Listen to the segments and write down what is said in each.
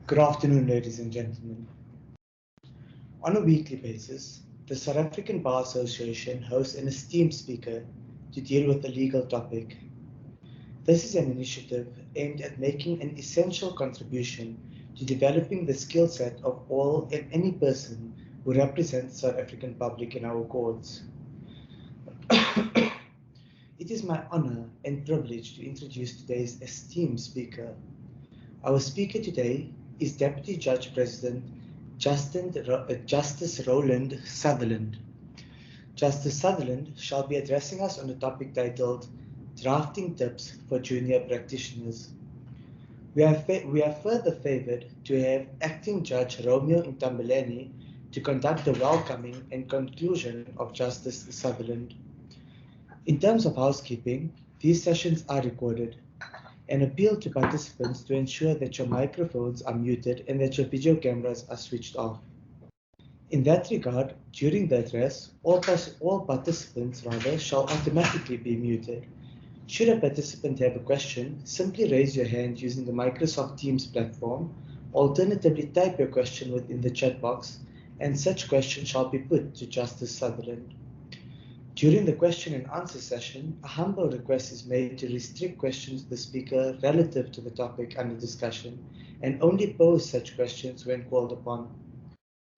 Good afternoon, ladies and gentlemen. On a weekly basis, the South African Bar Association hosts an esteemed speaker to deal with a legal topic. This is an initiative aimed at making an essential contribution to developing the skill set of all and any person who represents South African public in our courts. It is my honor and privilege to introduce today's esteemed speaker. Our speaker today is Deputy Judge President Justice Roland Sutherland. Justice Sutherland shall be addressing us on a topic titled Drafting Tips for Junior Practitioners. We are further favored to have Acting Judge Romeo Ntambeleni to conduct the welcoming and conclusion of Justice Sutherland. In terms of housekeeping, these sessions are recorded. An appeal to participants to ensure that your microphones are muted and that your video cameras are switched off. In that regard, during the address, all participants shall automatically be muted. Should a participant have a question, simply raise your hand using the Microsoft Teams platform. Alternatively, type your question within the chat box, and such question shall be put to Justice Sutherland. During the question and answer session, a humble request is made to restrict questions to the speaker relative to the topic under discussion and only pose such questions when called upon.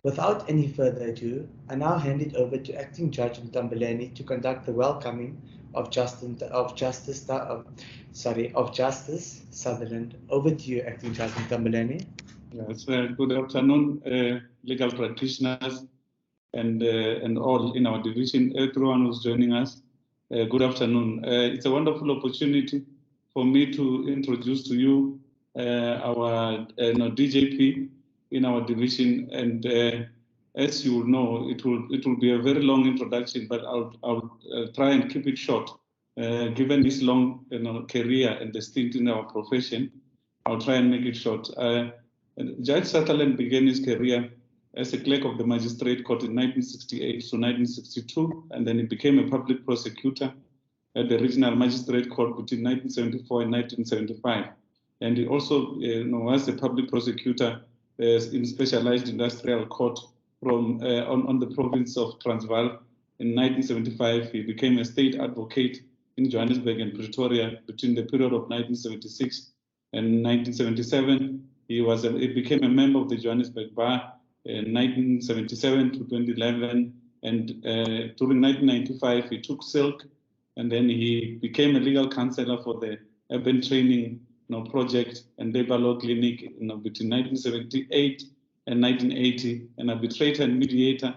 Without any further ado, I now hand it over to Acting Judge Ntambeleni to conduct the welcoming of Justice Sutherland. Over to you, Acting Judge Ntambeleni. Yes, good afternoon, legal practitioners and all in our division, everyone who's joining us. Good afternoon. It's a wonderful opportunity for me to introduce to you our DJP in our division, and as you will know, it will be a very long introduction, but I'll try and keep it short. Given his long career and the stint in our profession, I'll try and make it short. Judge Sutherland began his career as a clerk of the Magistrate Court in 1968 to 1962, and then he became a public prosecutor at the Regional Magistrate Court between 1974 and 1975. And he also was a public prosecutor in Specialized Industrial Court on the province of Transvaal. In 1975, he became a state advocate in Johannesburg and Pretoria between the period of 1976 and 1977. He became a member of the Johannesburg Bar in 1977 to 2011, and during 1995 he took silk, and then he became a legal counselor for the urban training project and labor law clinic between 1978 and 1980, an arbitrator and mediator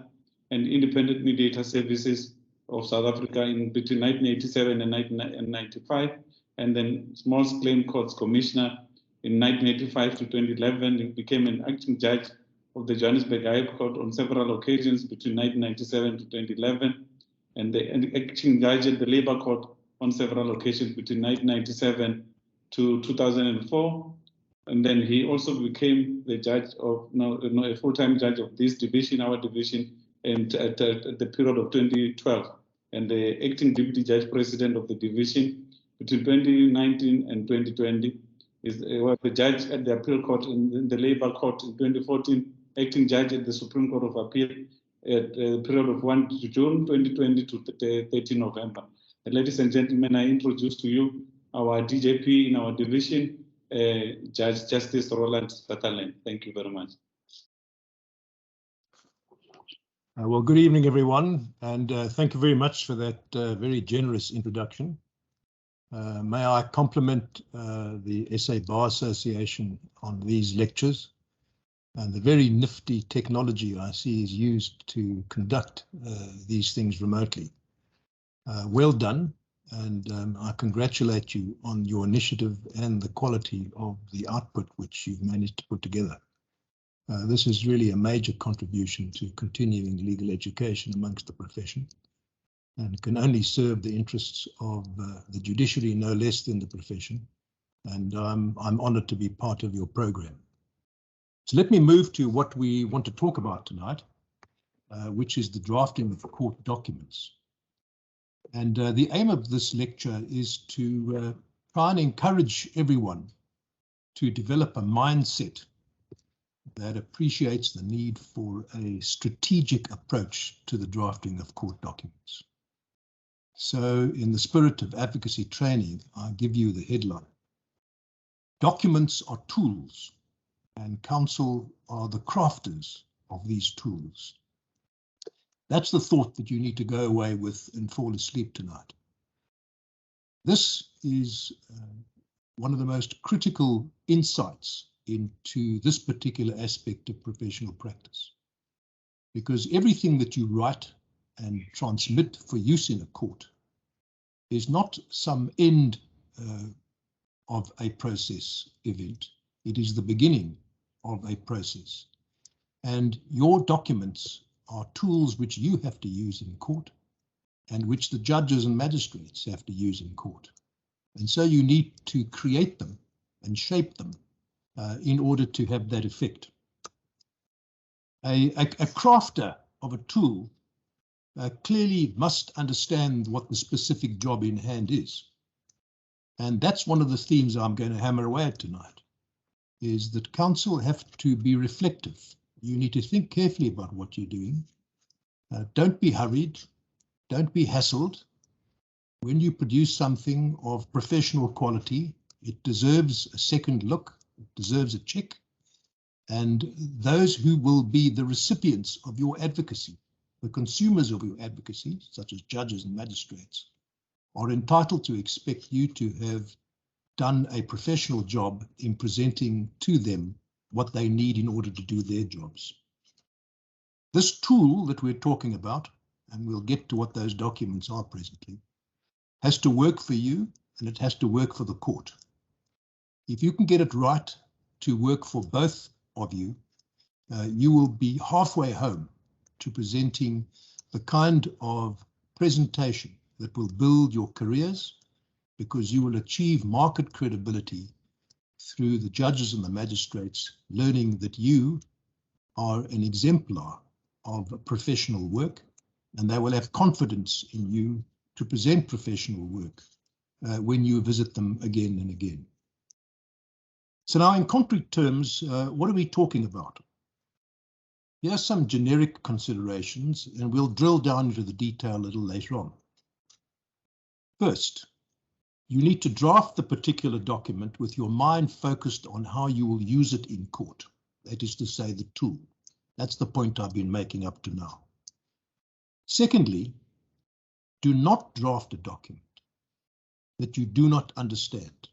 and independent mediator services of South Africa in between 1987 and 1995, and then small claim courts commissioner in 1985 to 2011. He became an acting judge of the Johannesburg High Court on several occasions between 1997 to 2011, and the acting judge at the Labour Court on several occasions between 1997 to 2004. And then he also became the judge of a full-time judge of this division, our division, and at the period of 2012, and the acting deputy judge president of the division between 2019 and 2020. Was the judge at the appeal court in the Labour Court in 2014, acting judge at the Supreme Court of Appeal at the period of 1 June 2020 to 13 November. And ladies and gentlemen, I introduce to you our DJP in our division, Justice Roland Sutherland. Thank you very much. Well, good evening, everyone, and thank you very much for that very generous introduction. May I compliment the SA Bar Association on these lectures and the very nifty technology I see is used to conduct these things remotely. Well done, and I congratulate you on your initiative and the quality of the output which you've managed to put together. This is really a major contribution to continuing legal education amongst the profession, and can only serve the interests of the judiciary no less than the profession, and I'm honoured to be part of your program. So let me move to what we want to talk about tonight, which is the drafting of court documents. And the aim of this lecture is to try and encourage everyone to develop a mindset that appreciates the need for a strategic approach to the drafting of court documents. So in the spirit of advocacy training, I give you the headline. Documents are tools, and counsel are the crafters of these tools. That's the thought that you need to go away with and fall asleep tonight. This is one of the most critical insights into this particular aspect of professional practice, because everything that you write and transmit for use in a court is not some end of a process event. It is the beginning of a process. And your documents are tools which you have to use in court and which the judges and magistrates have to use in court. And so you need to create them and shape them in order to have that effect. A crafter of a tool clearly must understand what the specific job in hand is. And that's one of the themes I'm going to hammer away at tonight, is that counsel have to be reflective. You need to think carefully about what you're doing. Don't be hurried. Don't be hassled. When you produce something of professional quality, it deserves a second look, it deserves a check. And those who will be the recipients of your advocacy, the consumers of your advocacy, such as judges and magistrates, are entitled to expect you to have done a professional job in presenting to them what they need in order to do their jobs. This tool that we're talking about, and we'll get to what those documents are presently, has to work for you and it has to work for the court. If you can get it right to work for both of you, you will be halfway home to presenting the kind of presentation that will build your careers, because you will achieve market credibility through the judges and the magistrates learning that you are an exemplar of professional work, and they will have confidence in you to present professional work when you visit them again and again. So now in concrete terms, what are we talking about? Here are some generic considerations, and we'll drill down into the detail a little later on. First, you need to draft the particular document with your mind focused on how you will use it in court. That is to say, the tool. That's the point I've been making up to now. Secondly, do not draft a document that you do not understand.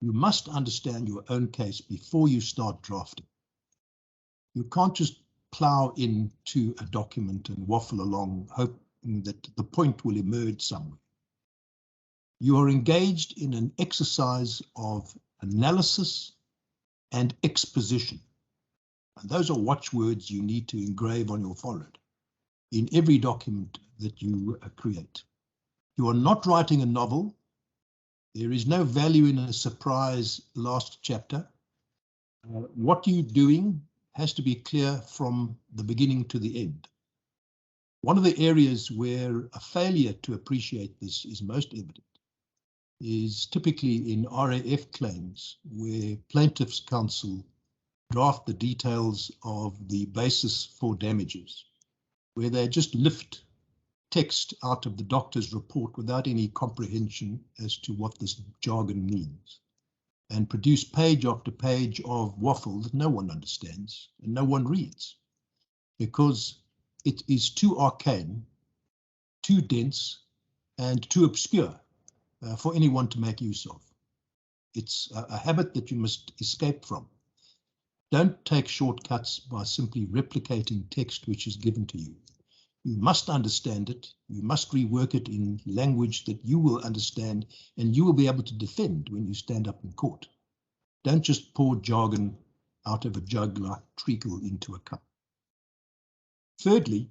You must understand your own case before you start drafting. You can't just plow into a document and waffle along hoping that the point will emerge somewhere. You are engaged in an exercise of analysis and exposition. And those are watchwords you need to engrave on your forehead in every document that you create. You are not writing a novel. There is no value in a surprise last chapter. What you're doing has to be clear from the beginning to the end. One of the areas where a failure to appreciate this is most evident is typically in RAF claims, where plaintiff's counsel draft the details of the basis for damages, where they just lift text out of the doctor's report without any comprehension as to what this jargon means, and produce page after page of waffle that no one understands and no one reads, because it is too arcane, too dense, and too obscure for anyone to make use of. It's a habit that you must escape from. Don't take shortcuts by simply replicating text which is given to you. You must understand it. You must rework it in language that you will understand and you will be able to defend when you stand up in court. Don't just pour jargon out of a jug like treacle into a cup. Thirdly,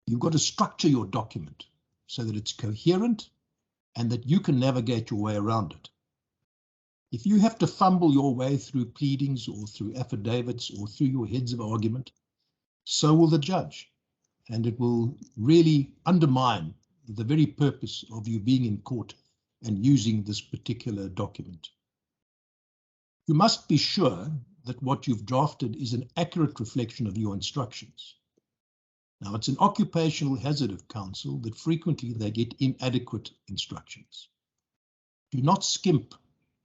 you've got to structure your document so that it's coherent and that you can navigate your way around it. If you have to fumble your way through pleadings or through affidavits or through your heads of argument, so will the judge, and it will really undermine the very purpose of you being in court and using this particular document. You must be sure that what you've drafted is an accurate reflection of your instructions. Now, it's an occupational hazard of counsel that frequently they get inadequate instructions. Do not skimp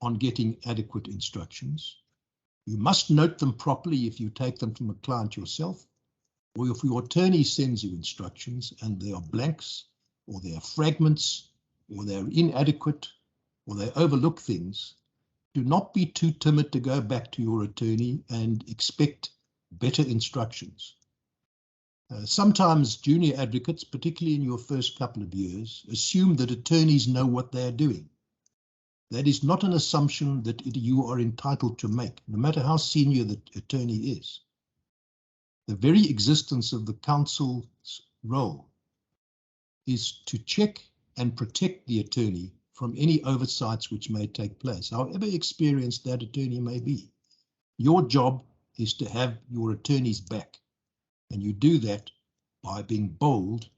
on getting adequate instructions. You must note them properly if you take them from a client yourself, or if your attorney sends you instructions and they are blanks, or they are fragments, or they are inadequate, or they overlook things. Do not be too timid to go back to your attorney and expect better instructions. Sometimes junior advocates, particularly in your first couple of years, assume that attorneys know what they are doing. That is not an assumption that you are entitled to make, no matter how senior the attorney is. The very existence of the counsel's role is to check and protect the attorney from any oversights which may take place, however experienced that attorney may be. Your job is to have your attorney's back, and you do that by being bold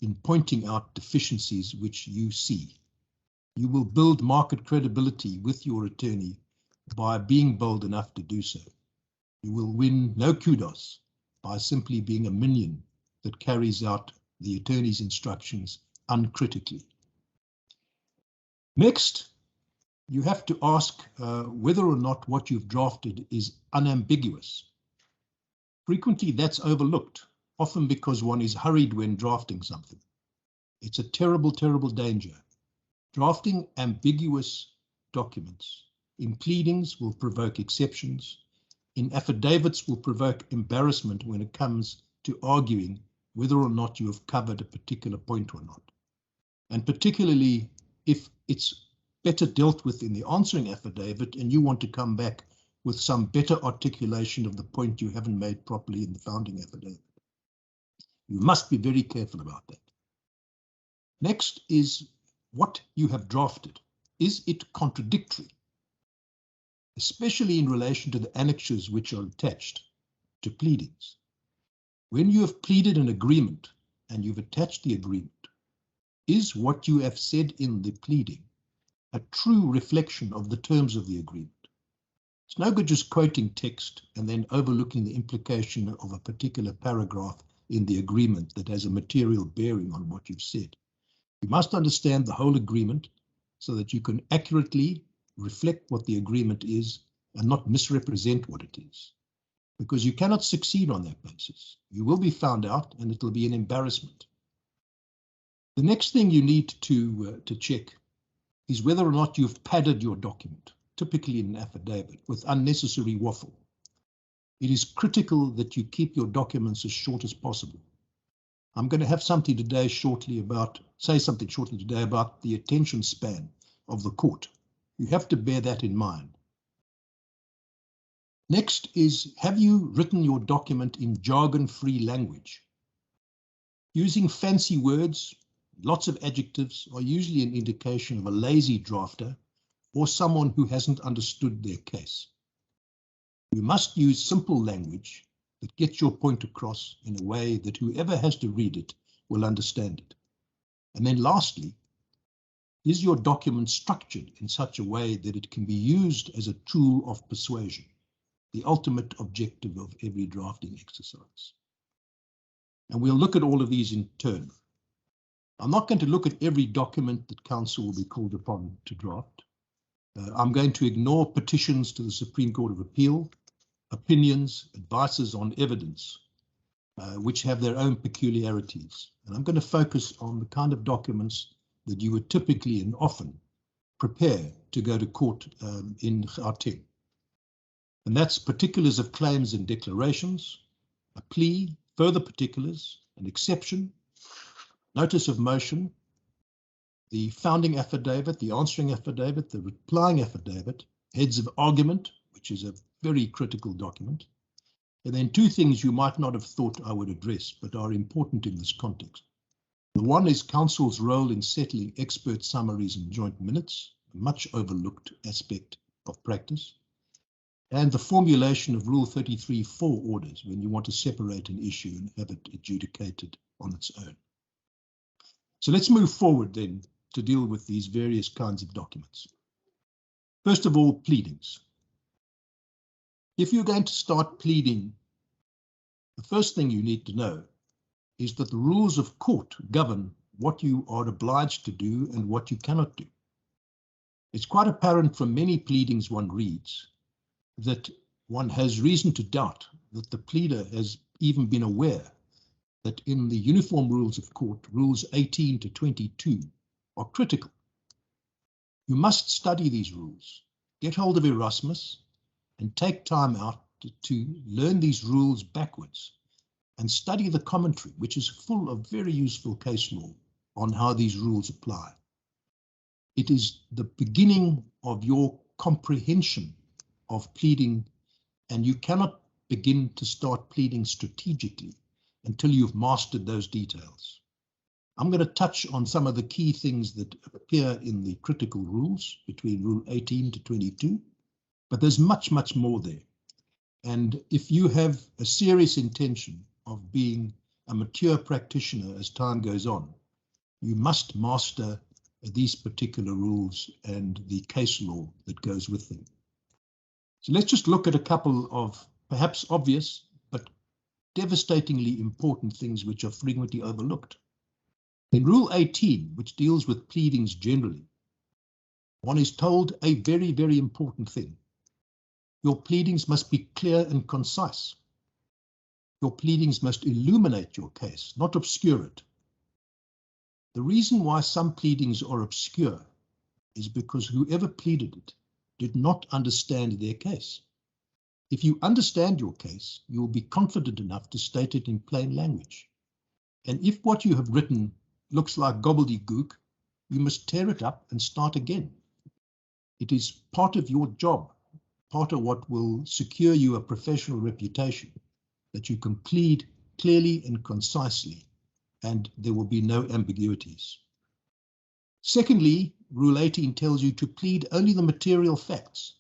in pointing out deficiencies which you see. You will build market credibility with your attorney by being bold enough to do so. You will win no kudos by simply being a minion that carries out the attorney's instructions uncritically. Next, you have to ask whether or not what you've drafted is unambiguous. Frequently, that's overlooked, often because one is hurried when drafting something. It's a terrible, terrible danger. Drafting ambiguous documents in pleadings will provoke exceptions. In affidavits will provoke embarrassment when it comes to arguing whether or not you have covered a particular point or not. And particularly if it's better dealt with in the answering affidavit and you want to come back with some better articulation of the point you haven't made properly in the founding affidavit. You must be very careful about that. Next is what you have drafted. Is it contradictory? Especially in relation to the annexures which are attached to pleadings. When you have pleaded an agreement and you've attached the agreement, is what you have said in the pleading a true reflection of the terms of the agreement? It's no good just quoting text and then overlooking the implication of a particular paragraph in the agreement that has a material bearing on what you've said. You must understand the whole agreement so that you can accurately reflect what the agreement is and not misrepresent what it is. Because you cannot succeed on that basis. You will be found out and it'll be an embarrassment. The next thing you need to check is whether or not you've padded your document, typically in an affidavit, with unnecessary waffle. It is critical that you keep your documents as short as possible. I'm going to have something today say something shortly today about the attention span of the court. You have to bear that in mind. Next is, have you written your document in jargon-free language? Using fancy words, lots of adjectives are usually an indication of a lazy drafter or someone who hasn't understood their case. You must use simple language that gets your point across in a way that whoever has to read it will understand it. And then lastly, is your document structured in such a way that it can be used as a tool of persuasion, the ultimate objective of every drafting exercise? And we'll look at all of these in turn. I'm not going to look at every document that counsel will be called upon to draft. I'm going to ignore petitions to the Supreme Court of Appeal, opinions, advices on evidence, which have their own peculiarities. And I'm going to focus on the kind of documents that you would typically and often prepare to go to court in Gauteng. And that's particulars of claims and declarations, a plea, further particulars, an exception, notice of motion, the founding affidavit, the answering affidavit, the replying affidavit, heads of argument, which is a very critical document, and then two things you might not have thought I would address, but are important in this context. The one is counsel's role in settling expert summaries and joint minutes, a much overlooked aspect of practice, and the formulation of Rule 33(4) orders when you want to separate an issue and have it adjudicated on its own. So let's move forward then to deal with these various kinds of documents. First of all, pleadings. If you're going to start pleading, the first thing you need to know is that the rules of court govern what you are obliged to do and what you cannot do. It's quite apparent from many pleadings one reads that one has reason to doubt that the pleader has even been aware that in the Uniform Rules of Court, Rules 18 to 22 are critical. You must study these rules, get hold of Erasmus, and take time out to learn these rules backwards and study the commentary, which is full of very useful case law on how these rules apply. It is the beginning of your comprehension of pleading, and you cannot begin to start pleading strategically until you've mastered those details. I'm going to touch on some of the key things that appear in the critical rules between Rule 18 to 22, but there's much, much more there. And if you have a serious intention of being a mature practitioner as time goes on, you must master these particular rules and the case law that goes with them. So let's just look at a couple of perhaps obvious but devastatingly important things which are frequently overlooked. In Rule 18, which deals with pleadings generally, one is told a very, very important thing. Your pleadings must be clear and concise. Your pleadings must illuminate your case, not obscure it. The reason why some pleadings are obscure is because whoever pleaded it did not understand their case. If you understand your case, you will be confident enough to state it in plain language. And if what you have written looks like gobbledygook, you must tear it up and start again. It is part of your job, part of what will secure you a professional reputation, that you can plead clearly and concisely, and there will be no ambiguities. Secondly, Rule 18 tells you to plead only the material facts.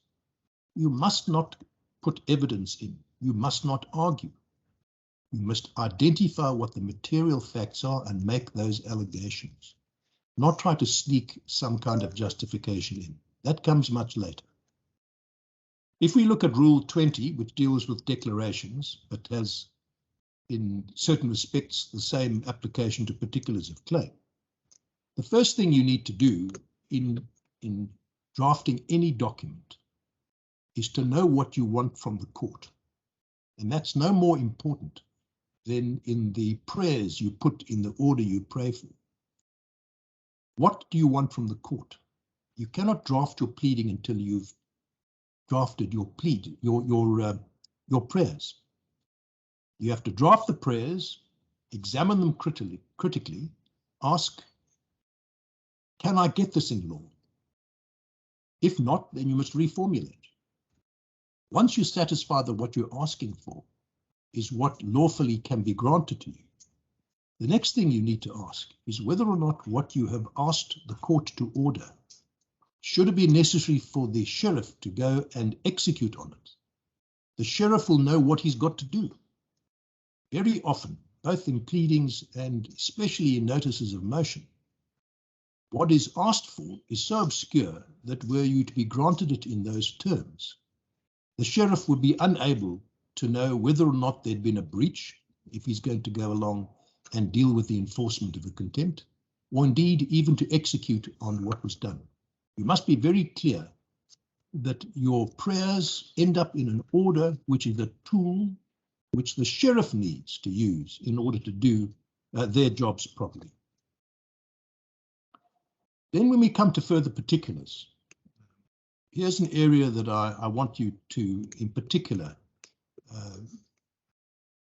You must not put evidence in. You must not argue. You must identify what the material facts are and make those allegations, not try to sneak some kind of justification in. That comes much later. If we look at Rule 20, which deals with declarations, but has in certain respects the same application to particulars of claim, the first thing you need to do in drafting any document is to know what you want from the court. And that's no more important than in the prayers you put in the order you pray for. What do you want from the court? You cannot draft your pleading until you've drafted your prayers. You have to draft the prayers, examine them critically, ask, can I get this in law? If not, then you must reformulate. Once you're satisfied that what you're asking for is what lawfully can be granted to you, the next thing you need to ask is whether or not what you have asked the court to order, should it be necessary for the sheriff to go and execute on it, the sheriff will know what he's got to do. Very often, both in pleadings and especially in notices of motion, what is asked for is so obscure that were you to be granted it in those terms, the sheriff would be unable to know whether or not there'd been a breach, if he's going to go along and deal with the enforcement of a contempt, or indeed even to execute on what was done. You must be very clear that your prayers end up in an order which is a tool which the sheriff needs to use in order to do their jobs properly. Then when we come to further particulars, here's an area that I want you to, in particular,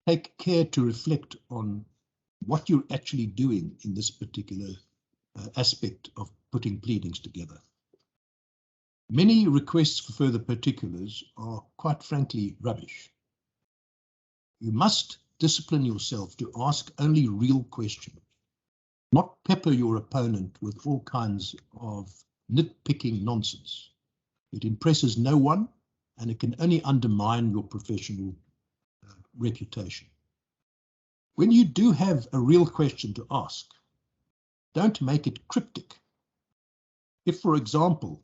take care to reflect on what you're actually doing in this particular aspect of putting pleadings together. Many requests for further particulars are quite frankly rubbish. You must discipline yourself to ask only real questions, not pepper your opponent with all kinds of nitpicking nonsense. It impresses no one, and it can only undermine your professional reputation. When you do have a real question to ask, don't make it cryptic. If, for example,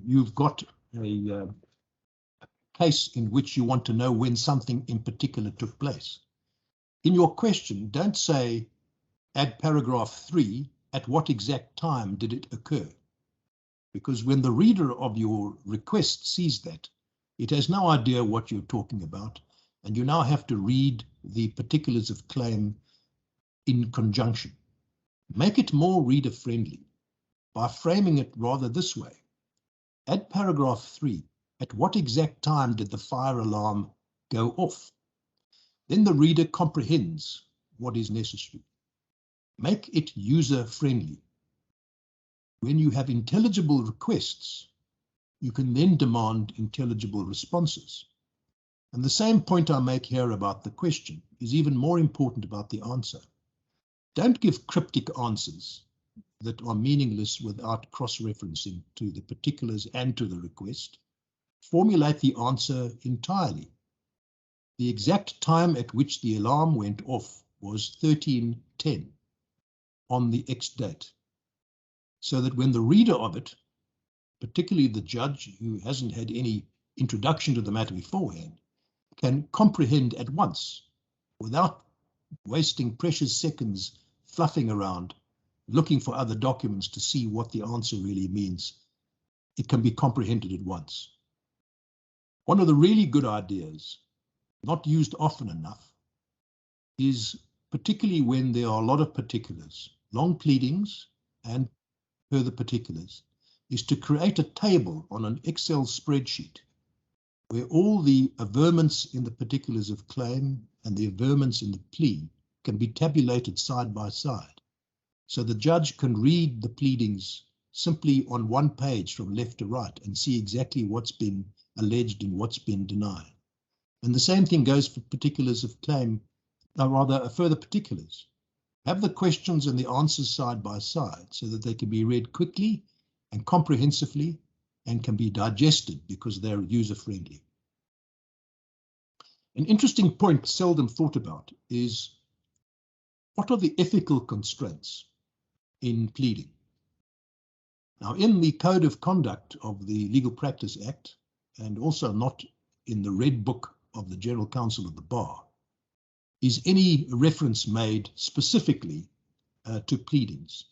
you've got a case in which you want to know when something in particular took place. In your question, don't say, add paragraph 3, at what exact time did it occur? Because when the reader of your request sees that, it has no idea what you're talking about, and you now have to read the particulars of claim in conjunction. Make it more reader-friendly by framing it rather this way. Add paragraph 3, at what exact time did the fire alarm go off? Then the reader comprehends what is necessary. Make it user-friendly. When you have intelligible requests, you can then demand intelligible responses. And the same point I make here about the question is even more important about the answer. Don't give cryptic answers that are meaningless without cross-referencing to the particulars and to the request. Formulate the answer entirely. The exact time at which the alarm went off was 13:10 on the X date, so that when the reader of it, particularly the judge who hasn't had any introduction to the matter beforehand, can comprehend at once without wasting precious seconds fluffing around, looking for other documents to see what the answer really means. It can be comprehended at once. One of the really good ideas, not used often enough, is particularly when there are a lot of particulars, long pleadings and further particulars, is to create a table on an Excel spreadsheet where all the averments in the particulars of claim and the averments in the plea can be tabulated side by side. So the judge can read the pleadings simply on one page from left to right and see exactly what's been alleged and what's been denied. And the same thing goes for particulars of claim, or rather further particulars. Have the questions and the answers side by side so that they can be read quickly and comprehensively and can be digested because they're user-friendly. An interesting point seldom thought about is, what are the ethical constraints in pleading? Now, in the Code of Conduct of the Legal Practice Act, and also not in the Red Book of the General Counsel of the Bar, is any reference made specifically to pleadings.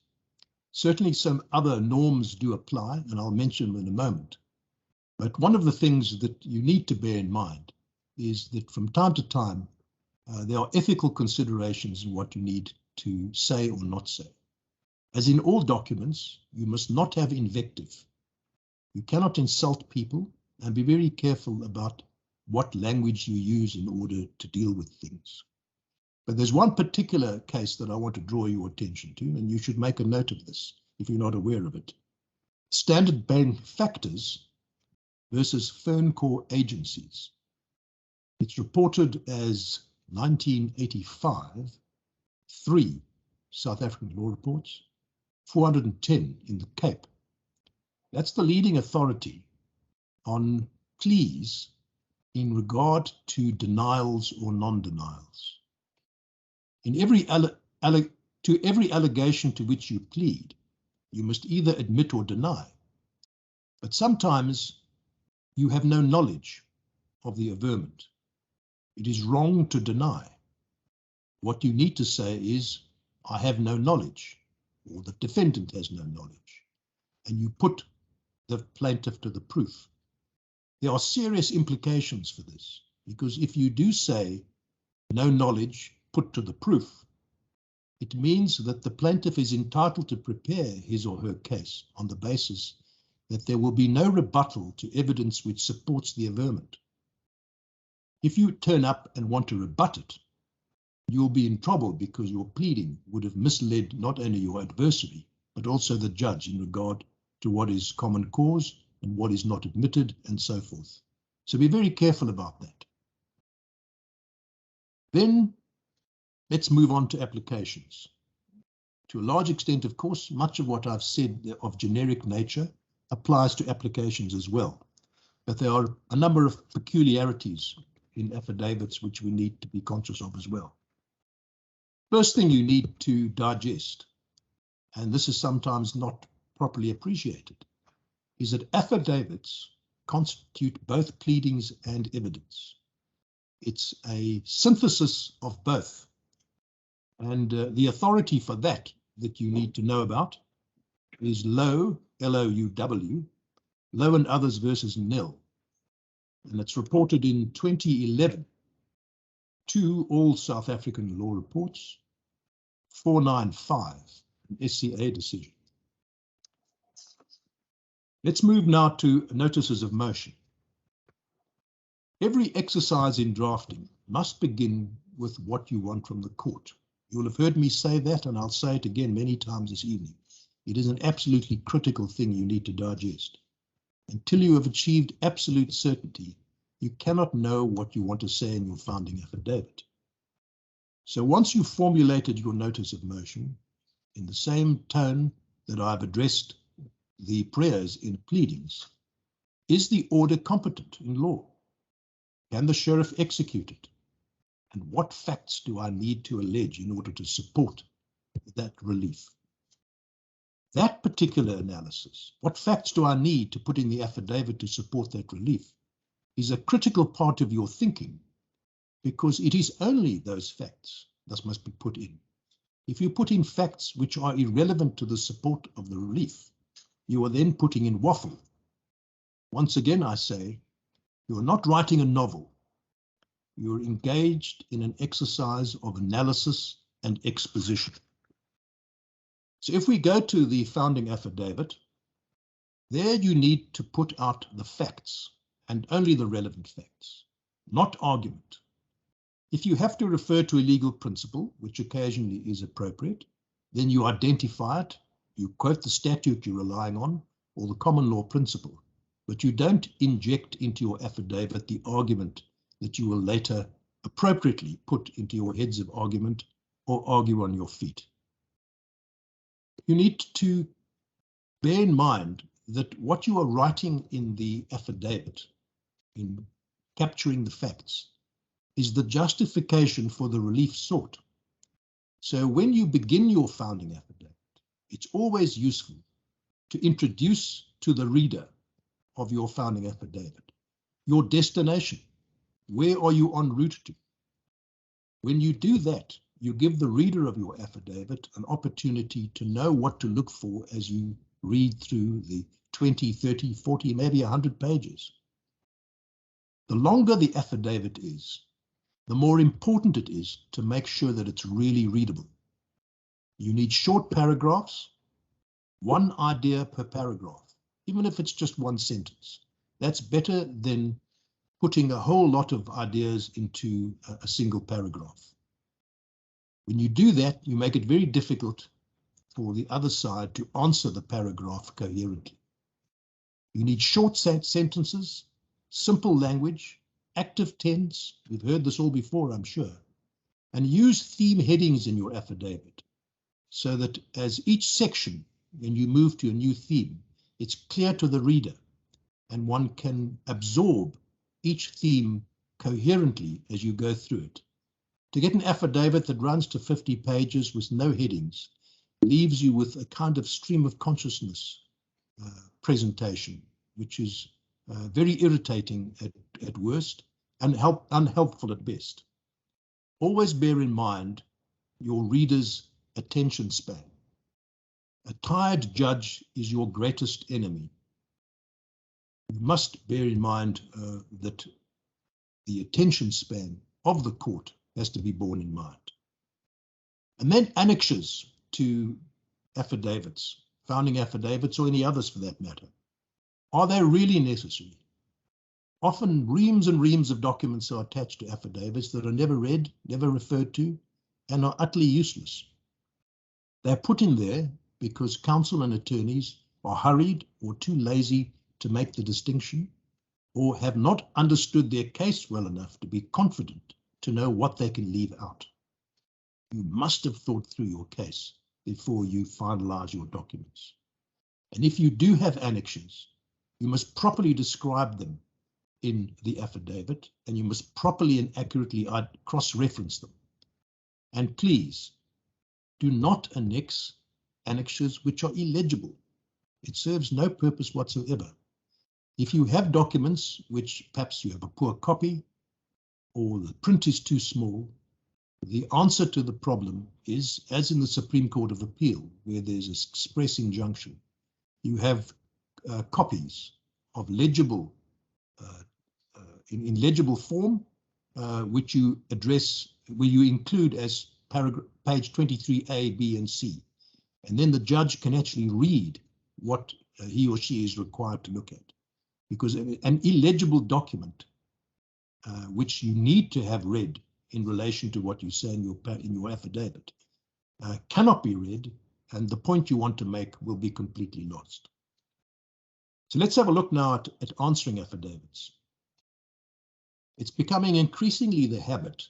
Certainly some other norms do apply, and I'll mention them in a moment. But one of the things that you need to bear in mind is that from time to time, there are ethical considerations in what you need to say or not say. As in all documents, you must not have invective. You cannot insult people, and be very careful about what language you use in order to deal with things. But there's one particular case that I want to draw your attention to, and you should make a note of this if you're not aware of it. Standard Bank factors versus Fern Corps agencies. It's reported as 1985, 3 South African law reports, 410 in the Cape. That's the leading authority on pleas in regard to denials or non-denials. In every allegation to which you plead, you must either admit or deny. But sometimes you have no knowledge of the averment. It is wrong to deny. What you need to say is, I have no knowledge, or the defendant has no knowledge, and you put the plaintiff to the proof. There are serious implications for this, because if you do say no knowledge put to the proof, it means that the plaintiff is entitled to prepare his or her case on the basis that there will be no rebuttal to evidence which supports the averment. If you turn up and want to rebut it, you'll be in trouble because your pleading would have misled not only your adversary, but also the judge in regard to what is common cause and what is not admitted and so forth. So be very careful about that. Then let's move on to applications. To a large extent, of course, much of what I've said of generic nature applies to applications as well. But there are a number of peculiarities in affidavits which we need to be conscious of as well. First thing you need to digest, and this is sometimes not properly appreciated, is that affidavits constitute both pleadings and evidence. It's a synthesis of both. And the authority for that you need to know about is Lowe, L-O-U-W, Lowe and others versus Nell. And it's reported in 2011 to all South African law reports, 495, an SCA decision. Let's move now to notices of motion. Every exercise in drafting must begin with what you want from the court. You will have heard me say that, and I'll say it again many times this evening. It is an absolutely critical thing you need to digest. Until you have achieved absolute certainty, you cannot know what you want to say in your founding affidavit. So once you've formulated your notice of motion, in the same tone that I've addressed the prayers in pleadings, is the order competent in law? Can the sheriff execute it? And what facts do I need to allege in order to support that relief? That particular analysis, what facts do I need to put in the affidavit to support that relief, is a critical part of your thinking, because it is only those facts that must be put in. If you put in facts which are irrelevant to the support of the relief, you are then putting in waffle. Once again, I say, you are not writing a novel. You're engaged in an exercise of analysis and exposition. So if we go to the founding affidavit, there you need to put out the facts and only the relevant facts, not argument. If you have to refer to a legal principle, which occasionally is appropriate, then you identify it, you quote the statute you're relying on, or the common law principle, but you don't inject into your affidavit the argument that you will later appropriately put into your heads of argument or argue on your feet. You need to bear in mind that what you are writing in the affidavit, in capturing the facts, is the justification for the relief sought. So when you begin your founding affidavit, it's always useful to introduce to the reader of your founding affidavit your destination. Where are you en route to? When you do that, you give the reader of your affidavit an opportunity to know what to look for as you read through the 20, 30, 40, maybe 100 pages. The longer the affidavit is, the more important it is to make sure that it's really readable. You need short paragraphs, one idea per paragraph, even if it's just one sentence. That's better than putting a whole lot of ideas into a single paragraph. When you do that, you make it very difficult for the other side to answer the paragraph coherently. You need short sentences, simple language, active tense. We've heard this all before, I'm sure. And use theme headings in your affidavit so that as each section, when you move to a new theme, it's clear to the reader and one can absorb each theme coherently as you go through it. To get an affidavit that runs to 50 pages with no headings leaves you with a kind of stream of consciousness presentation, which is very irritating at worst and unhelpful at best. Always bear in mind your reader's attention span. A tired judge is your greatest enemy. You must bear in mind that the attention span of the court has to be borne in mind. And then annexes to affidavits, founding affidavits or any others for that matter. Are they really necessary? Often reams and reams of documents are attached to affidavits that are never read, never referred to, and are utterly useless. They're put in there because counsel and attorneys are hurried or too lazy to make the distinction, or have not understood their case well enough to be confident to know what they can leave out. You must have thought through your case before you finalize your documents. And if you do have annexes, you must properly describe them in the affidavit, and you must properly and accurately cross-reference them. And please, do not annex annexes which are illegible. It serves no purpose whatsoever. If you have documents which perhaps you have a poor copy or the print is too small, the answer to the problem is, as in the Supreme Court of Appeal, where there's an express injunction, you have copies of legible, in legible form, which you address, where you include as page 23A, B, and C. And then the judge can actually read what he or she is required to look at. Because an illegible document, which you need to have read in relation to what you say in your affidavit, cannot be read, and the point you want to make will be completely lost. So let's have a look now at answering affidavits. It's becoming increasingly the habit,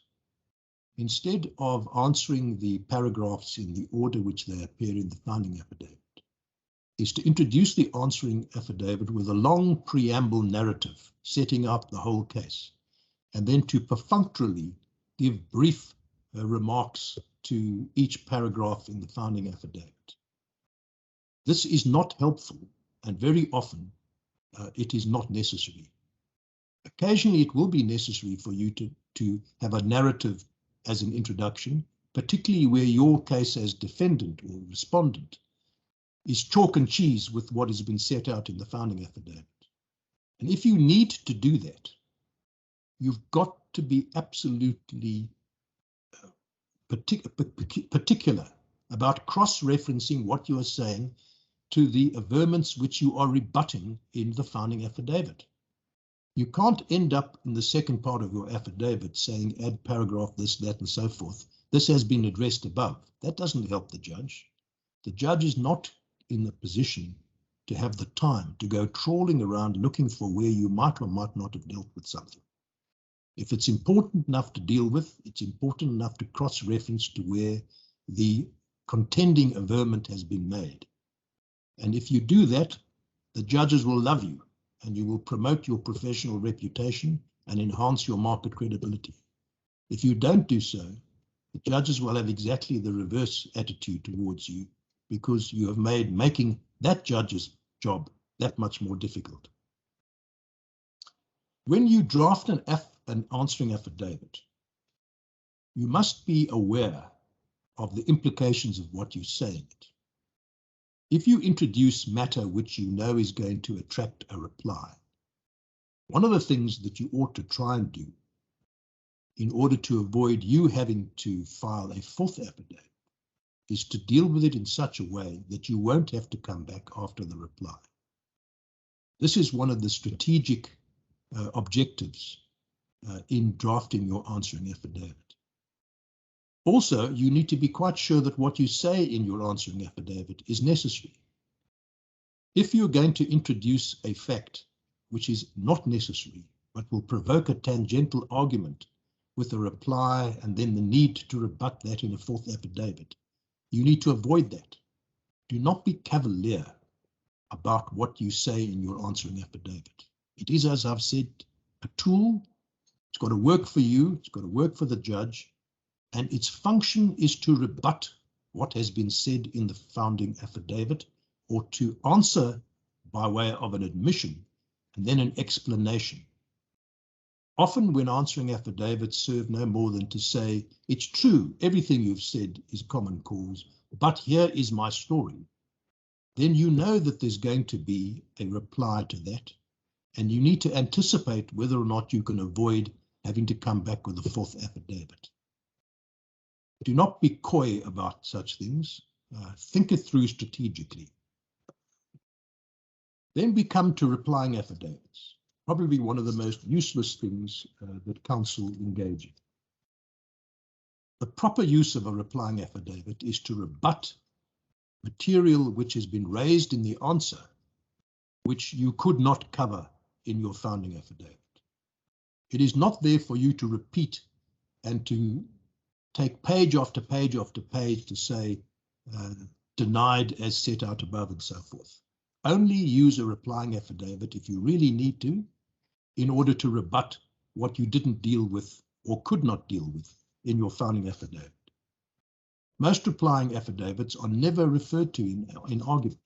instead of answering the paragraphs in the order which they appear in the founding affidavit, is to introduce the answering affidavit with a long preamble narrative setting out the whole case, and then to perfunctorily give brief remarks to each paragraph in the founding affidavit. This is not helpful, and very often it is not necessary. Occasionally it will be necessary for you to have a narrative as an introduction, particularly where your case as defendant or respondent is chalk and cheese with what has been set out in the founding affidavit. And if you need to do that, you've got to be absolutely particular about cross-referencing what you are saying to the averments which you are rebutting in the founding affidavit. You can't end up in the second part of your affidavit saying add paragraph this, that, and so forth. This has been addressed above. That doesn't help the judge. The judge is not in the position to have the time to go trawling around looking for where you might or might not have dealt with something. If it's important enough to deal with, it's important enough to cross-reference to where the contending averment has been made. And if you do that, the judges will love you and you will promote your professional reputation and enhance your market credibility. If you don't do so, the judges will have exactly the reverse attitude towards you, because you have made making that judge's job that much more difficult. When you draft an answering affidavit, you must be aware of the implications of what you say in it. If you introduce matter which you know is going to attract a reply, one of the things that you ought to try and do in order to avoid you having to file a fourth affidavit is to deal with it in such a way that you won't have to come back after the reply. This is one of the strategic objectives in drafting your answering affidavit. Also, you need to be quite sure that what you say in your answering affidavit is necessary. If you're going to introduce a fact which is not necessary, but will provoke a tangential argument with a reply and then the need to rebut that in a fourth affidavit, you need to avoid that. Do not be cavalier about what you say in your answering affidavit. It is, as I've said, a tool. It's got to work for you. It's got to work for the judge. And its function is to rebut what has been said in the founding affidavit, or to answer by way of an admission and then an explanation. Often when answering affidavits serve no more than to say, it's true, everything you've said is common cause, but here is my story. Then you know that there's going to be a reply to that, and you need to anticipate whether or not you can avoid having to come back with a fourth affidavit. Do not be coy about such things. Think it through strategically. Then we come to replying affidavits. Probably one of the most useless things that counsel engage in. The proper use of a replying affidavit is to rebut material which has been raised in the answer, which you could not cover in your founding affidavit. It is not there for you to repeat and to take page after page after page to say denied as set out above and so forth. Only use a replying affidavit if you really need to, in order to rebut what you didn't deal with or could not deal with in your founding affidavit. Most replying affidavits are never referred to in argument.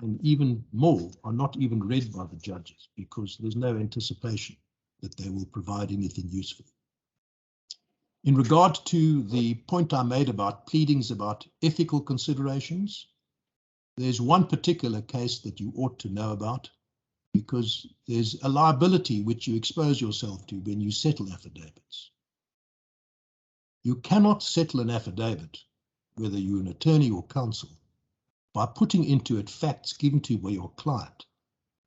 and even more are not even read by the judges because there's no anticipation that they will provide anything useful. In regard to the point I made about pleadings about ethical considerations, there's one particular case that you ought to know about because there's a liability which you expose yourself to when you settle affidavits. You cannot settle an affidavit, whether you're an attorney or counsel, by putting into it facts given to you by your client,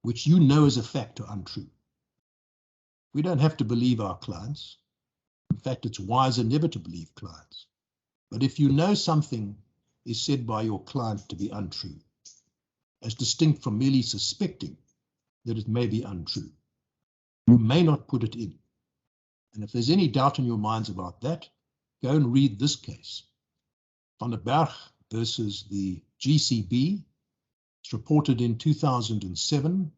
which you know as a fact are untrue. We don't have to believe our clients. In fact, it's wiser never to believe clients. But if you know something is said by your client to be untrue, as distinct from merely suspecting that it may be untrue, you may not put it in. And if there's any doubt in your minds about that, go and read this case. Van der Berg versus the GCB. It's reported in 2007,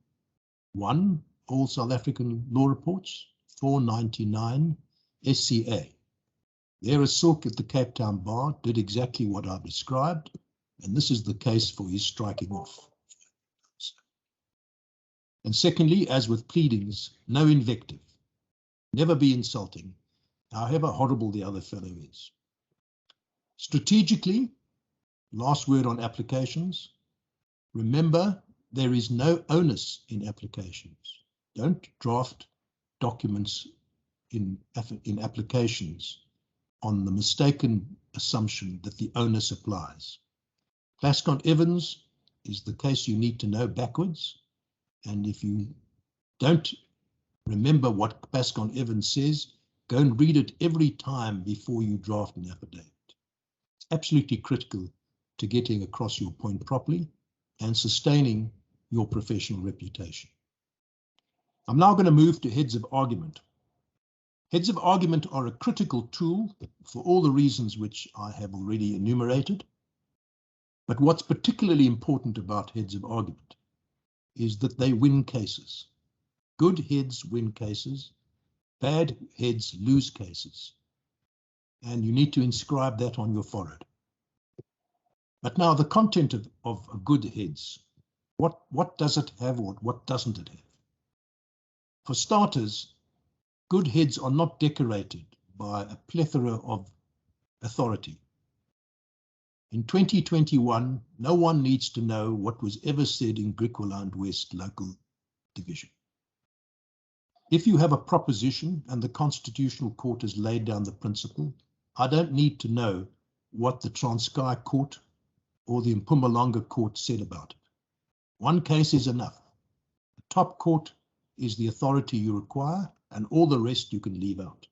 1, All South African Law Reports, 499 SCA. There, a silk at the Cape Town bar did exactly what I've described, and this is the case for his striking off. And secondly, as with pleadings, no invective. Never be insulting, however horrible the other fellow is. Strategically, last word on applications, remember there is no onus in applications. Don't draft documents in applications on the mistaken assumption that the onus applies. Bascon-Evans is the case you need to know backwards, and if you don't remember what Bascon-Evans says, go and read it every time before you draft an affidavit. It's absolutely critical to getting across your point properly and sustaining your professional reputation. I'm now going to move to heads of argument. Heads of argument are a critical tool for all the reasons which I have already enumerated. But what's particularly important about heads of argument is that they win cases. Good heads win cases, bad heads lose cases. And you need to inscribe that on your forehead. But now the content of a good heads, what does it have or what doesn't it have? For starters, good heads are not decorated by a plethora of authority. In 2021, no one needs to know what was ever said in Griqualand West local division. If you have a proposition and the Constitutional Court has laid down the principle, I don't need to know what the Transkei Court or the Mpumalanga Court said about it. One case is enough. The top court is the authority you require, and all the rest you can leave out.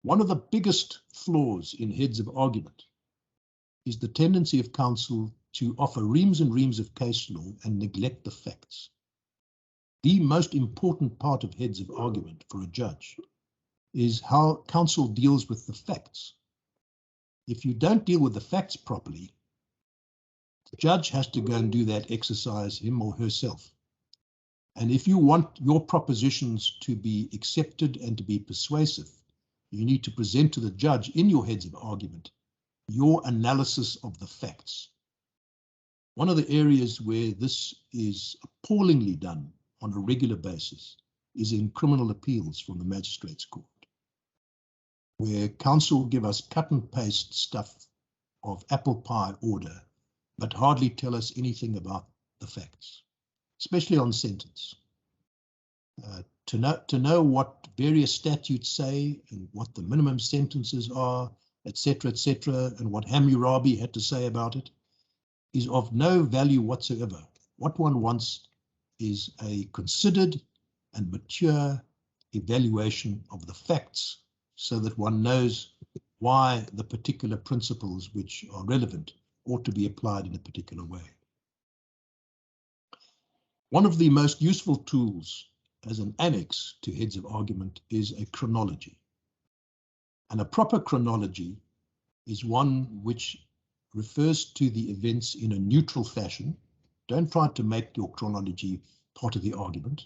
One of the biggest flaws in heads of argument is the tendency of counsel to offer reams and reams of case law and neglect the facts. The most important part of heads of argument for a judge is how counsel deals with the facts. If you don't deal with the facts properly, the judge has to go and do that exercise, him or herself. And if you want your propositions to be accepted and to be persuasive, you need to present to the judge in your heads of argument your analysis of the facts. One of the areas where this is appallingly done on a regular basis is in criminal appeals from the Magistrates Court, where counsel give us cut and paste stuff of apple pie order, but hardly tell us anything about the facts, especially on sentence. To know what various statutes say and what the minimum sentences are, etc., and what Hammurabi had to say about it, is of no value whatsoever. What one wants is a considered and mature evaluation of the facts so that one knows why the particular principles which are relevant ought to be applied in a particular way. One of the most useful tools as an annex to heads of argument is a chronology. And a proper chronology is one which refers to the events in a neutral fashion. Don't try to make your chronology part of the argument.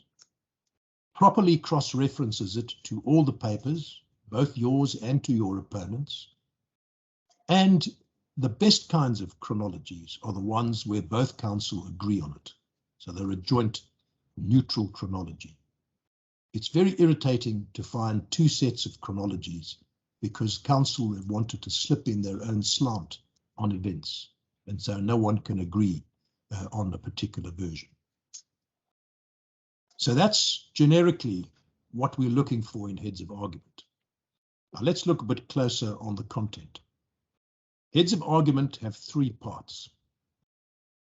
Properly cross-references it to all the papers, both yours and to your opponents, and the best kinds of chronologies are the ones where both counsel agree on it. So they're a joint neutral chronology. It's very irritating to find two sets of chronologies because counsel have wanted to slip in their own slant on events, and so no one can agree on a particular version. So that's generically what we're looking for in heads of argument. Now let's look a bit closer on the content. Heads of argument have three parts.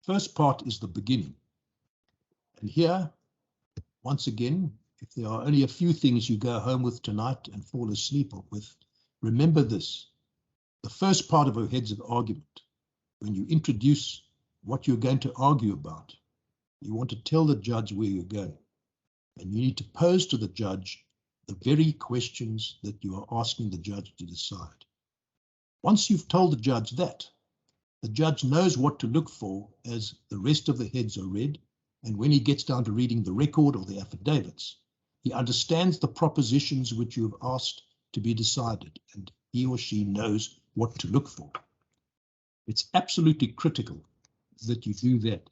First part is the beginning. And here, once again, if there are only a few things you go home with tonight and fall asleep with, remember this. The first part of a heads of argument, when you introduce what you're going to argue about, you want to tell the judge where you're going. And you need to pose to the judge the very questions that you are asking the judge to decide. Once you've told the judge that, the judge knows what to look for as the rest of the heads are read, and when he gets down to reading the record or the affidavits, he understands the propositions which you have asked to be decided, and he or she knows what to look for. It's absolutely critical that you do that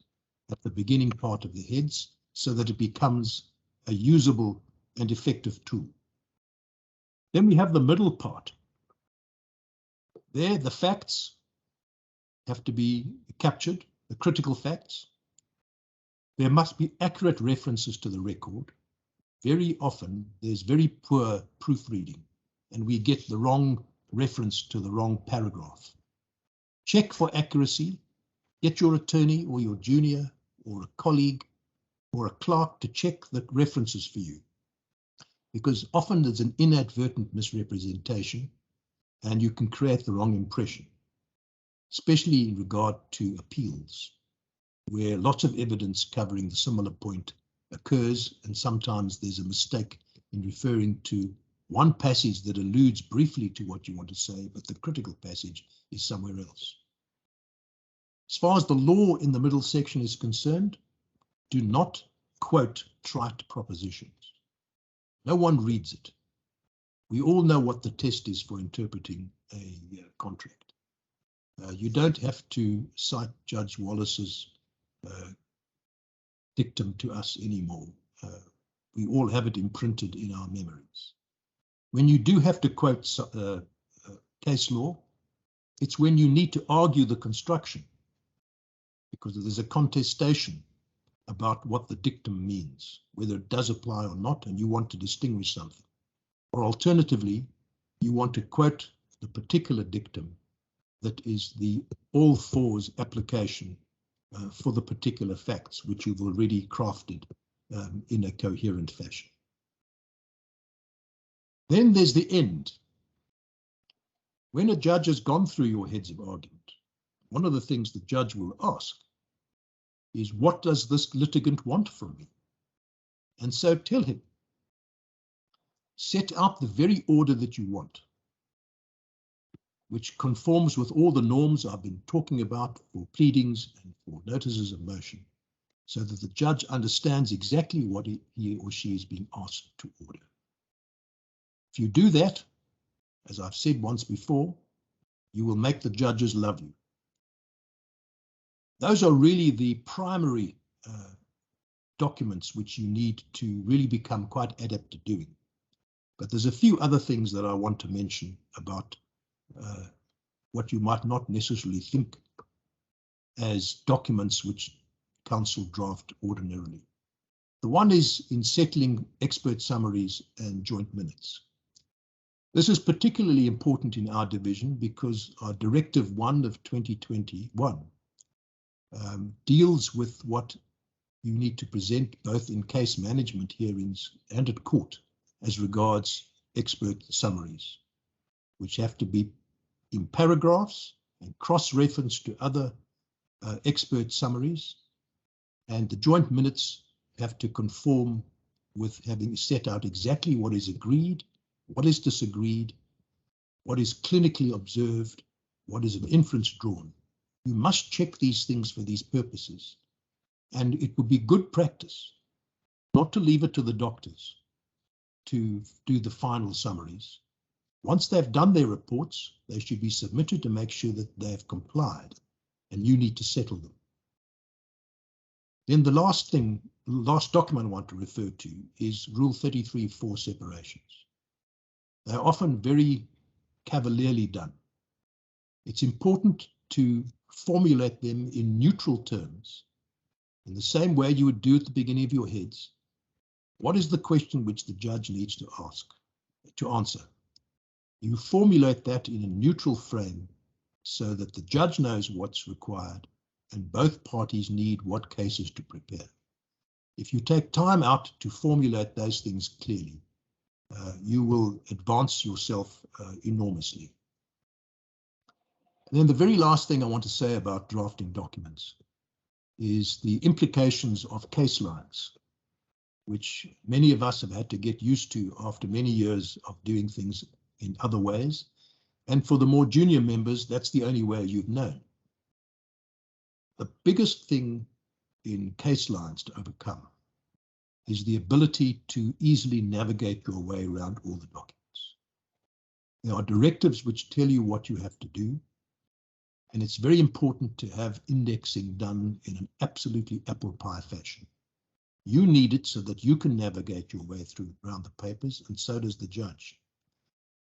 at the beginning part of the heads so that it becomes a usable and effective tool. Then we have the middle part. There, the facts have to be captured, the critical facts. There must be accurate references to the record. Very often, there's very poor proofreading, and we get the wrong reference to the wrong paragraph. Check for accuracy. Get your attorney or your junior or a colleague or a clerk to check the references for you, because often there's an inadvertent misrepresentation and you can create the wrong impression, especially in regard to appeals, where lots of evidence covering the similar point occurs, and sometimes there's a mistake in referring to one passage that alludes briefly to what you want to say, but the critical passage is somewhere else. As far as the law in the middle section is concerned, do not quote trite propositions. No one reads it. We all know what the test is for interpreting a contract. You don't have to cite Judge Wallace's dictum to us anymore. We all have it imprinted in our memories. When you do have to quote case law, it's when you need to argue the construction, because there's a contestation about what the dictum means, whether it does apply or not, and you want to distinguish something. Or alternatively, you want to quote the particular dictum that is the all fours application for the particular facts which you've already crafted in a coherent fashion. Then there's the end. When a judge has gone through your heads of argument, one of the things the judge will ask is, what does this litigant want from me? And so tell him. Set out the very order that you want, which conforms with all the norms I've been talking about for pleadings and for notices of motion, so that the judge understands exactly what he or she is being asked to order. If you do that, as I've said once before, you will make the judges love you. Those are really the primary documents which you need to really become quite adept at doing. But there's a few other things that I want to mention about what you might not necessarily think as documents which counsel draft ordinarily. The one is in settling expert summaries and joint minutes. This is particularly important in our division because our Directive 1 of 2021 deals with what you need to present both in case management hearings and at court as regards expert summaries, which have to be in paragraphs and cross-reference to other expert summaries, and the joint minutes have to conform with having set out exactly what is agreed, what is disagreed, what is clinically observed, what is an inference drawn. You must check these things for these purposes, and it would be good practice not to leave it to the doctors to do the final summaries, Once they've done their reports, they should be submitted to make sure that they have complied, and you need to settle them. Then the last document I want to refer to is Rule 33 for separations. They're often very cavalierly done. It's important to formulate them in neutral terms, in the same way you would do at the beginning of your heads. What is the question which the judge needs to answer? You formulate that in a neutral frame so that the judge knows what's required and both parties need what cases to prepare. If you take time out to formulate those things clearly, you will advance yourself enormously. And then the very last thing I want to say about drafting documents is the implications of case lines, which many of us have had to get used to after many years of doing things in other ways. And for the more junior members, that's the only way you've known. The biggest thing in case lines to overcome is the ability to easily navigate your way around all the documents. There are directives which tell you what you have to do, and it's very important to have indexing done in an absolutely apple pie fashion. You need it so that you can navigate your way through around the papers, and so does the judge.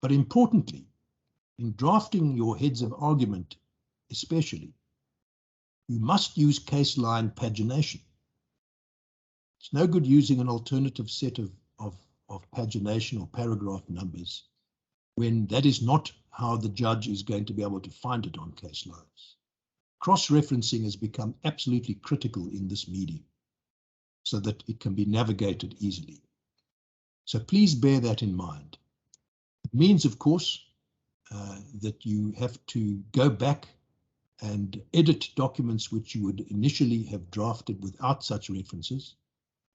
But importantly, in drafting your heads of argument especially, you must use case line pagination. It's no good using an alternative set of pagination or paragraph numbers when that is not how the judge is going to be able to find it on case lines. Cross-referencing has become absolutely critical in this medium so that it can be navigated easily. So please bear that in mind. It means, of course, that you have to go back and edit documents which you would initially have drafted without such references.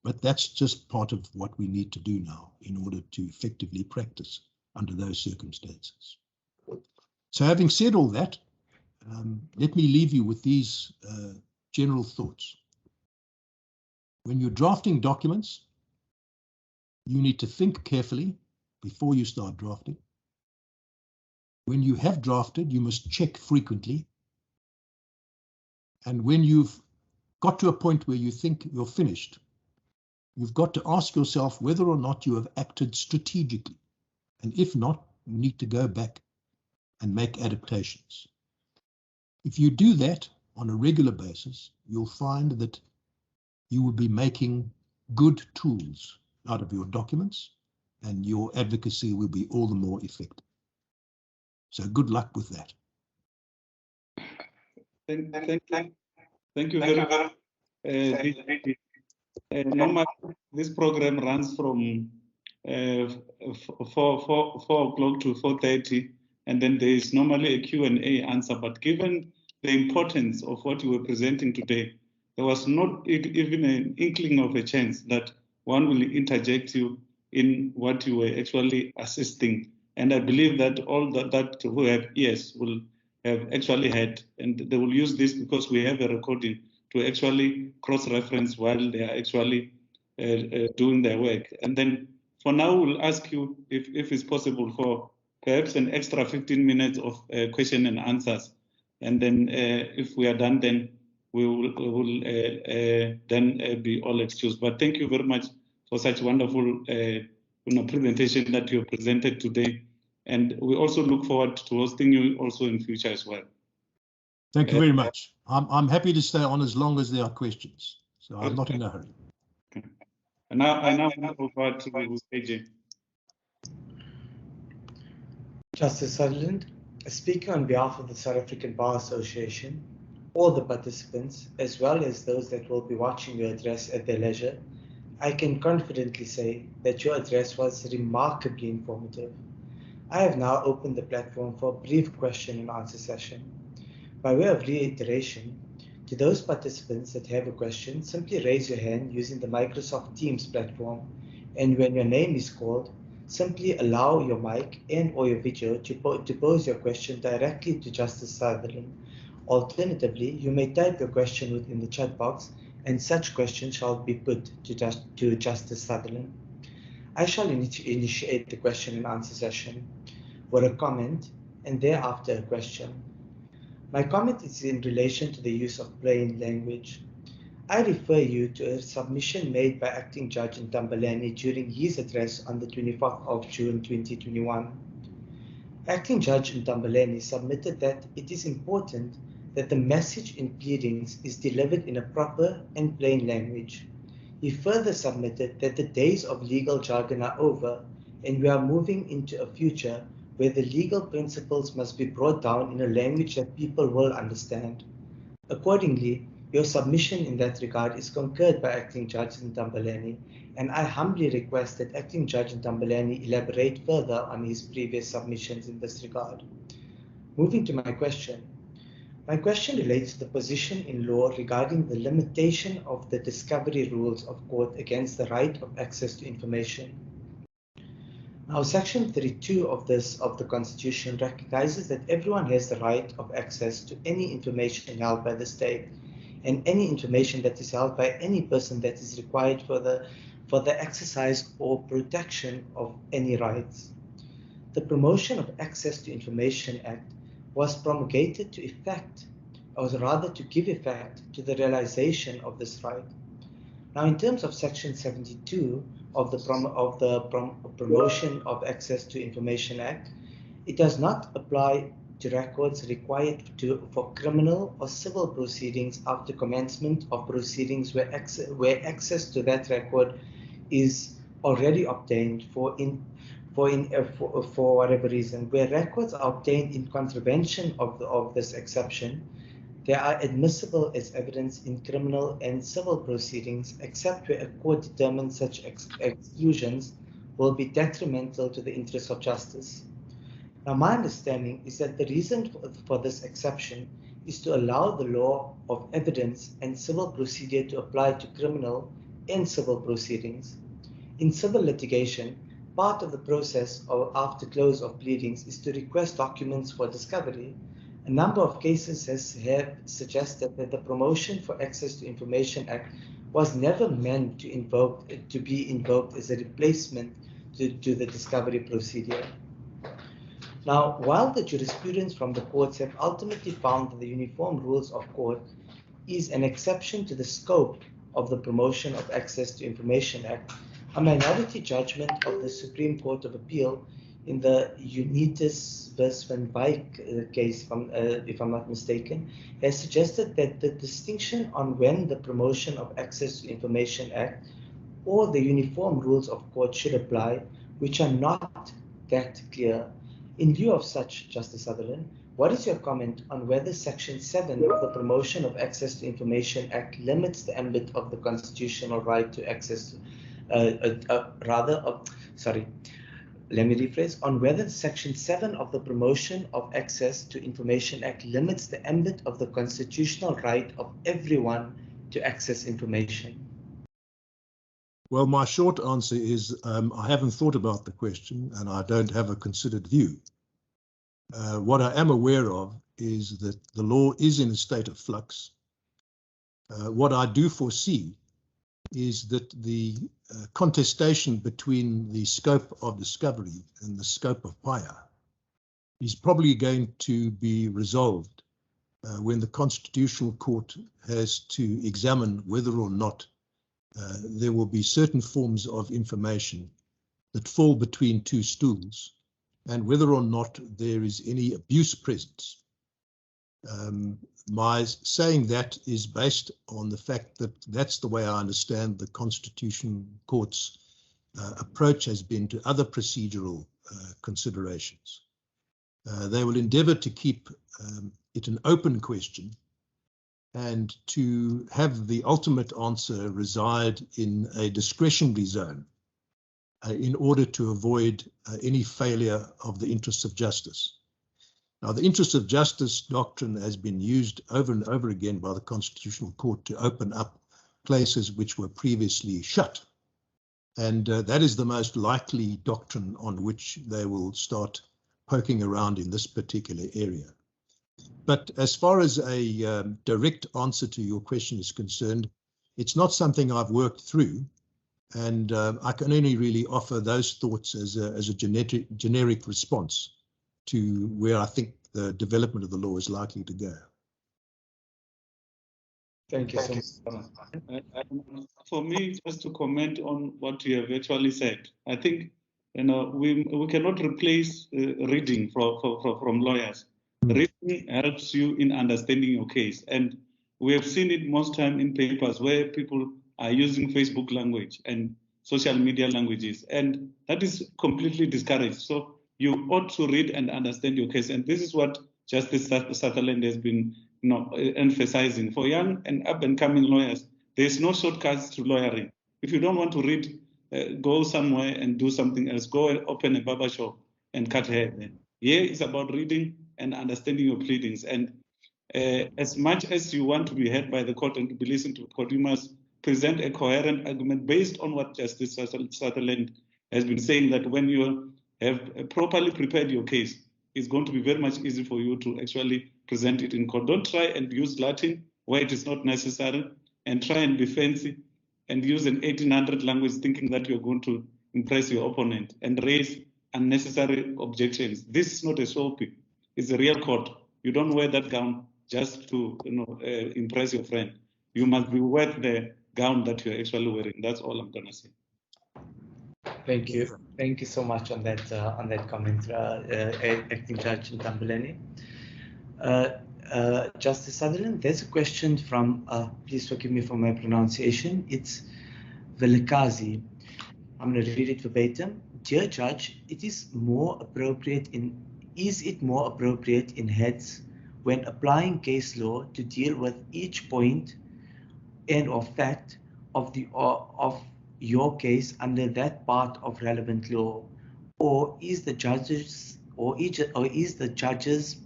But that's just part of what we need to do now in order to effectively practice under those circumstances. So having said all that, let me leave you with these general thoughts. When you're drafting documents, you need to think carefully before you start drafting. When you have drafted, you must check frequently. And when you've got to a point where you think you're finished, you've got to ask yourself whether or not you have acted strategically. And if not, you need to go back and make adaptations. If you do that on a regular basis, you'll find that you will be making good tools out of your documents, and your advocacy will be all the more effective. So good luck with that. Thank you very much. Normally, this program runs from 4 o'clock to 4:30, and then there is normally a Q&A answer. But given the importance of what you were presenting today, there was not even an inkling of a chance that one will interject you in what you were actually assisting. And I believe that all that who have ears will have actually heard, and they will use this because we have a recording to actually cross-reference while they are actually doing their work. And then for now, we'll ask you if it's possible for perhaps an extra 15 minutes of question and answers. And then if we are done, then we will then be all excused. But thank you very much for such wonderful presentation that you presented today. And we also look forward to hosting you also in future as well. Thank you very much. I'm happy to stay on as long as there are questions. So I'm not in a hurry. Okay. And now I hand over to AJ. Justice Sutherland, speaking on behalf of the South African Bar Association, all the participants, as well as those that will be watching your address at their leisure, I can confidently say that your address was remarkably informative. I have now opened the platform for a brief question and answer session. By way of reiteration, to those participants that have a question, simply raise your hand using the Microsoft Teams platform, and when your name is called, simply allow your mic and or your video to pose your question directly to Justice Sutherland. Alternatively, you may type your question within the chat box, and such question shall be put to Justice Sutherland. I shall initiate the question and answer session. or a comment, and thereafter a question. My comment is in relation to the use of plain language. I refer you to a submission made by Acting Judge Ntambalani during his address on the 24th of June 2021. Acting Judge Ntambalani submitted that it is important that the message in pleadings is delivered in a proper and plain language. He further submitted that the days of legal jargon are over and we are moving into a future where the legal principles must be brought down in a language that people will understand. Accordingly, your submission in that regard is concurred by Acting Judge Ntambalani, and I humbly request that Acting Judge Ntambalani elaborate further on his previous submissions in this regard. Moving to my question. My question relates to the position in law regarding the limitation of the discovery rules of court against the right of access to information. Now, Section 32 of the Constitution recognizes that everyone has the right of access to any information held by the state and any information that is held by any person that is required for the exercise or protection of any rights. The Promotion of Access to Information Act was promulgated to effect, or rather to give effect to the realization of this right. Now, in terms of Section 72 of the Promotion of Access to Information Act, it does not apply to records required for criminal or civil proceedings after commencement of proceedings where access to that record is already obtained for whatever reason. Where records are obtained in contravention of this exception, they are admissible as evidence in criminal and civil proceedings, except where a court determines such exclusions will be detrimental to the interests of justice. Now, my understanding is that the reason for this exception is to allow the law of evidence and civil procedure to apply to criminal and civil proceedings. In civil litigation, part of the process after close of pleadings is to request documents for discovery. A number of cases have suggested that the Promotion for Access to Information Act was never meant to be invoked as a replacement to the discovery procedure. Now, while the jurisprudence from the courts have ultimately found that the Uniform Rules of Court is an exception to the scope of the Promotion of Access to Information Act, a minority judgment of the Supreme Court of Appeal in the Unitas vs. Van Wyk case, if I'm not mistaken, has suggested that the distinction on when the Promotion of Access to Information Act or the Uniform Rules of Court should apply, which are not that clear. In view of such, Justice Sutherland, what is your comment on whether Section 7 of the Promotion of Access to Information Act limits the ambit of the constitutional right to access, let me rephrase, on whether Section 7 of the Promotion of Access to Information Act limits the ambit of the constitutional right of everyone to access information? Well, my short answer is I haven't thought about the question and I don't have a considered view. What I am aware of is that the law is in a state of flux. What I do foresee is that the contestation between the scope of discovery and the scope of PIA is probably going to be resolved when the Constitutional Court has to examine whether or not there will be certain forms of information that fall between two stools and whether or not there is any abuse present. My saying that is based on the fact that that's the way I understand the Constitutional Court's approach has been to other procedural considerations. They will endeavour to keep it an open question and to have the ultimate answer reside in a discretionary zone in order to avoid any failure of the interests of justice. Now, the interest of justice doctrine has been used over and over again by the Constitutional Court to open up places which were previously shut. And that is the most likely doctrine on which they will start poking around in this particular area. But as far as a direct answer to your question is concerned, it's not something I've worked through, and I can only really offer those thoughts as a generic response. to where I think the development of the law is likely to go. Thank you so much. For me, just to comment on what you have actually said, I think we cannot replace reading from lawyers. Reading helps you in understanding your case, and we have seen it most time in papers where people are using Facebook language and social media languages, and that is completely discouraged. So you ought to read and understand your case, and this is what Justice Sutherland has been emphasizing. For young and up-and-coming lawyers, there's no shortcuts to lawyering. If you don't want to read, go somewhere and do something else. Go and open a barber shop and cut hair. Here is about reading and understanding your pleadings. And as much as you want to be heard by the court and to be listened to the court, you must present a coherent argument based on what Justice Sutherland has been saying, that when you have properly prepared your case, it's going to be very much easy for you to actually present it in court. Don't try and use Latin where it is not necessary, and try and be fancy and use an 1800 language thinking that you're going to impress your opponent and raise unnecessary objections. This is not a soapy. It's a real court. You don't wear that gown just to impress your friend. You must be worth the gown that you're actually wearing. That's all I'm going to say. Thank you. Thank you so much on that comment, Acting Judge Ntambuleni. Justice Sutherland, there's a question from, please forgive me for my pronunciation, it's Velikazi. I'm going to read it verbatim. Dear Judge, is it more appropriate in heads when applying case law to deal with each point and of fact of your case under that part of relevant law, or is the judge's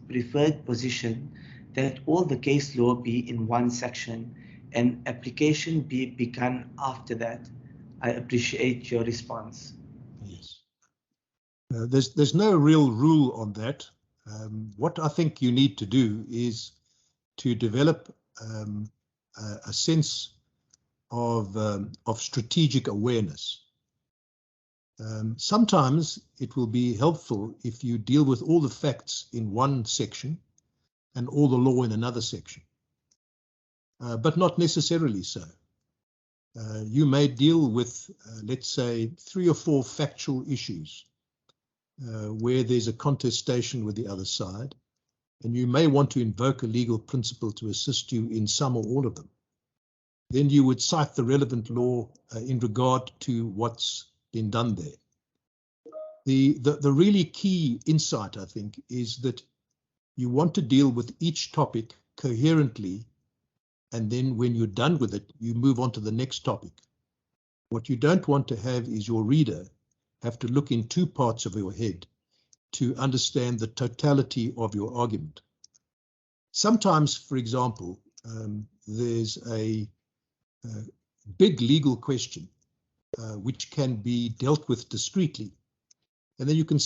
preferred position that all the case law be in one section and application be begun after that? I appreciate your response. Yes. There's no real rule on that. What I think you need to do is to develop a sense of strategic awareness. Sometimes it will be helpful if you deal with all the facts in one section and all the law in another section, but not necessarily so. You may deal with, let's say, 3 or 4 factual issues where there's a contestation with the other side, and you may want to invoke a legal principle to assist you in some or all of them. Then you would cite the relevant law in regard to what's been done there. The really key insight, I think, is that you want to deal with each topic coherently, and then when you're done with it, you move on to the next topic. What you don't want to have is your reader have to look in 2 parts of your head to understand the totality of your argument. Sometimes, for example, there's a big legal question which can be dealt with discreetly, and then you can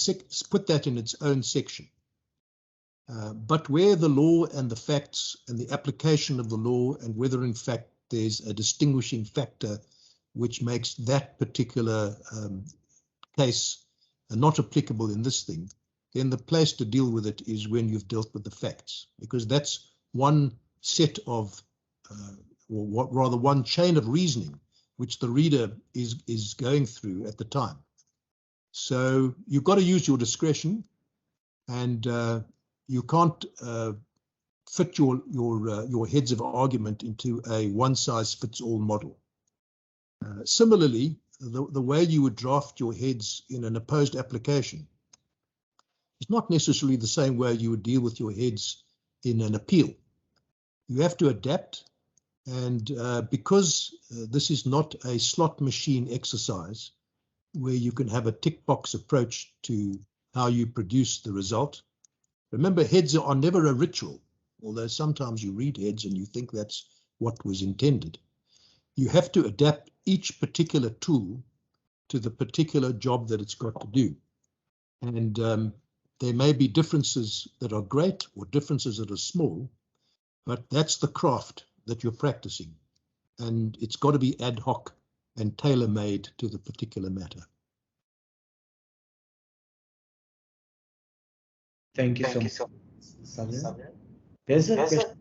put that in its own section. But where the law and the facts and the application of the law, and whether in fact there's a distinguishing factor which makes that particular case not applicable in this thing, then the place to deal with it is when you've dealt with the facts, because that's one set of, or rather one chain of reasoning which the reader is going through at the time. So you've got to use your discretion, and you can't fit your heads of argument into a one-size-fits-all model. Similarly, the way you would draft your heads in an opposed application is not necessarily the same way you would deal with your heads in an appeal. You have to adapt, and because this is not a slot machine exercise where you can have a tick box approach to how you produce the result. Remember, heads are never a ritual, although sometimes you read heads and you think that's what was intended. You have to adapt each particular tool to the particular job that it's got to do. And there may be differences that are great or differences that are small, but that's the craft that you're practicing. And it's got to be ad hoc and tailor-made to the particular matter. Thank you so much, Sutherland. There's a question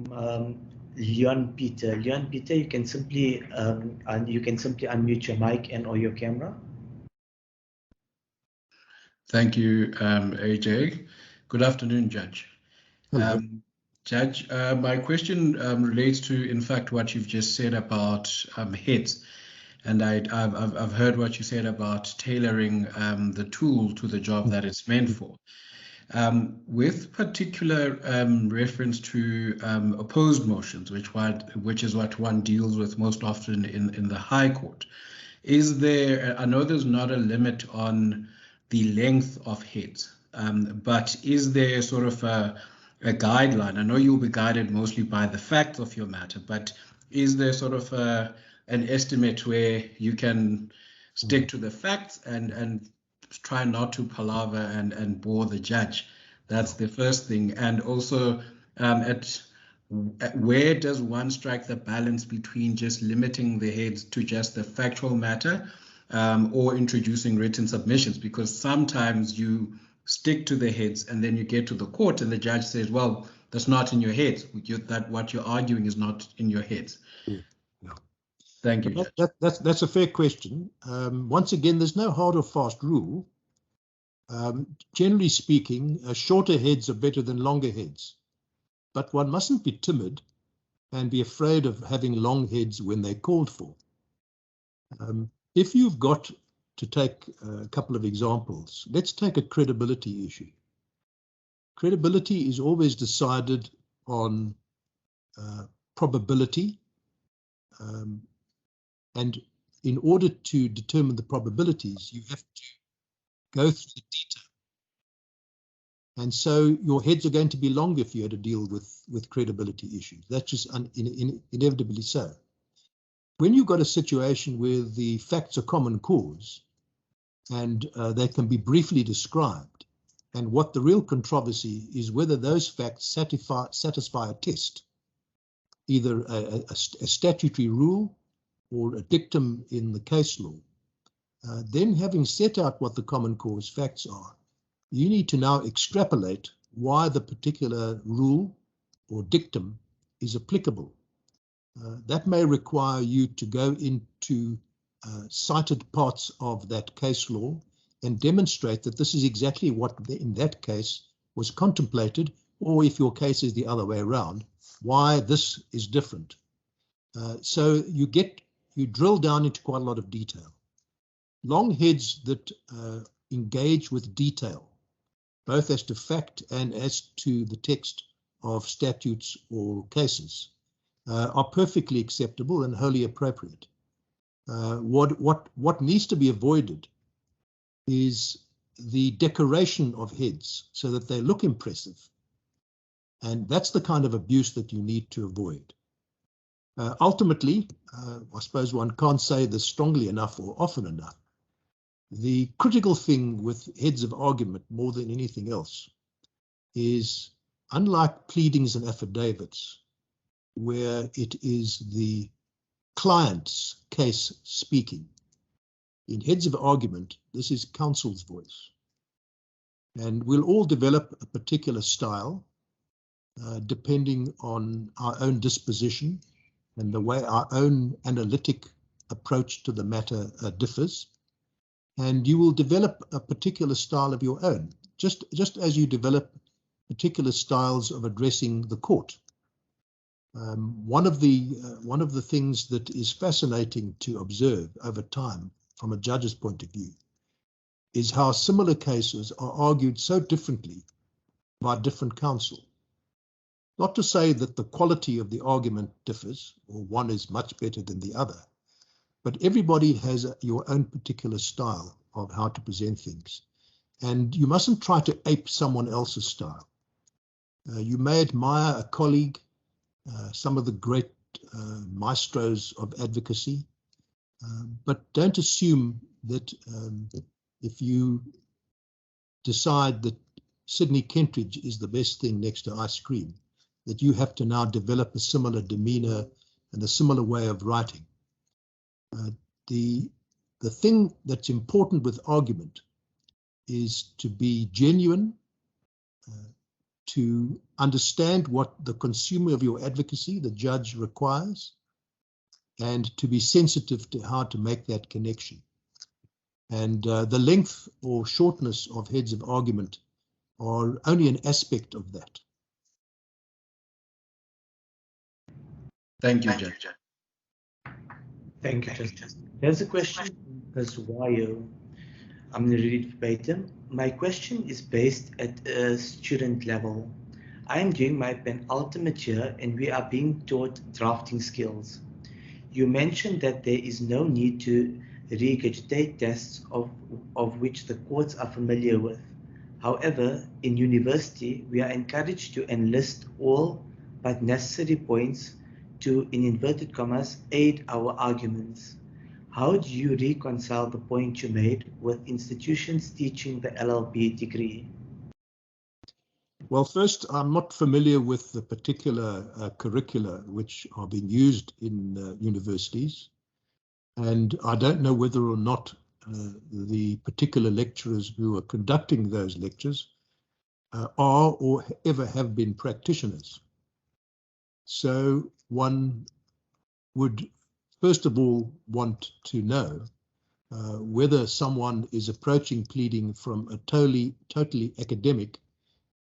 from Leon Peter. Leon Peter, you can simply unmute your mic and or your camera. Thank you, AJ. Good afternoon, Judge. Judge, my question relates to, in fact, what you've just said about heads. And I've heard what you said about tailoring the tool to the job that it's meant for. With particular reference to opposed motions, which is what one deals with most often in the High Court, is there, I know there's not a limit on the length of heads, but is there sort of a guideline? I know you'll be guided mostly by the facts of your matter, but is there sort of an estimate where you can stick to the facts and try not to palaver and bore the judge? That's the first thing. And also, where does one strike the balance between just limiting the heads to just the factual matter or introducing written submissions? Because sometimes you stick to the heads and then you get to the court and the judge says, well, that's not in your heads. That what you're arguing is not in your heads. Yeah. Thank you, Judge. That's a fair question. Once again, there's no hard or fast rule. Generally speaking, shorter heads are better than longer heads. But one mustn't be timid and be afraid of having long heads when they're called for. If you've got to take a couple of examples, let's take a credibility issue. Credibility is always decided on probability. And in order to determine the probabilities, you have to go through the detail. And so your heads are going to be longer if you had to deal with credibility issues. That's just inevitably so. When you've got a situation where the facts are common cause and they can be briefly described, and what the real controversy is whether those facts satisfy a test, either a statutory rule or a dictum in the case law, then having set out what the common cause facts are, you need to now extrapolate why the particular rule or dictum is applicable. That may require you to go into cited parts of that case law and demonstrate that this is exactly what in that case was contemplated, or if your case is the other way around, why this is different. So you drill down into quite a lot of detail. Long heads that engage with detail, both as to fact and as to the text of statutes or cases, are perfectly acceptable and wholly appropriate. What needs to be avoided is the decoration of heads so that they look impressive. And that's the kind of abuse that you need to avoid. Ultimately, I suppose one can't say this strongly enough or often enough. The critical thing with heads of argument more than anything else is, unlike pleadings and affidavits, where it is the client's case speaking, in heads of argument, this is counsel's voice. And we'll all develop a particular style depending on our own disposition and the way our own analytic approach to the matter differs. And you will develop a particular style of your own, just as you develop particular styles of addressing the court. One of the things that is fascinating to observe over time from a judge's point of view is how similar cases are argued so differently by different counsel. Not to say that the quality of the argument differs, or one is much better than the other, but everybody has your own particular style of how to present things. And you mustn't try to ape someone else's style. You may admire a colleague, some of the great maestros of advocacy, but don't assume that if you decide that Sidney Kentridge is the best thing next to ice cream, that you have to now develop a similar demeanor and a similar way of writing. The thing that's important with argument is to be genuine, to understand what the consumer of your advocacy, the judge, requires, and to be sensitive to how to make that connection. And the length or shortness of heads of argument are only an aspect of that. Thank you, Judge. Thank you, Justice. There's a question as Wayo. I'm going to read it verbatim. My question is based at a student level. I am doing my penultimate year and we are being taught drafting skills. You mentioned that there is no need to regurgitate tests of which the courts are familiar with. However, in university, we are encouraged to enlist all but necessary points to, in inverted commas, aid our arguments. How do you reconcile the point you made with institutions teaching the LLB degree? Well, first, I'm not familiar with the particular curricula which are being used in universities, and I don't know whether or not the particular lecturers who are conducting those lectures are or ever have been practitioners. So one would first of all want to know whether someone is approaching pleading from a totally academic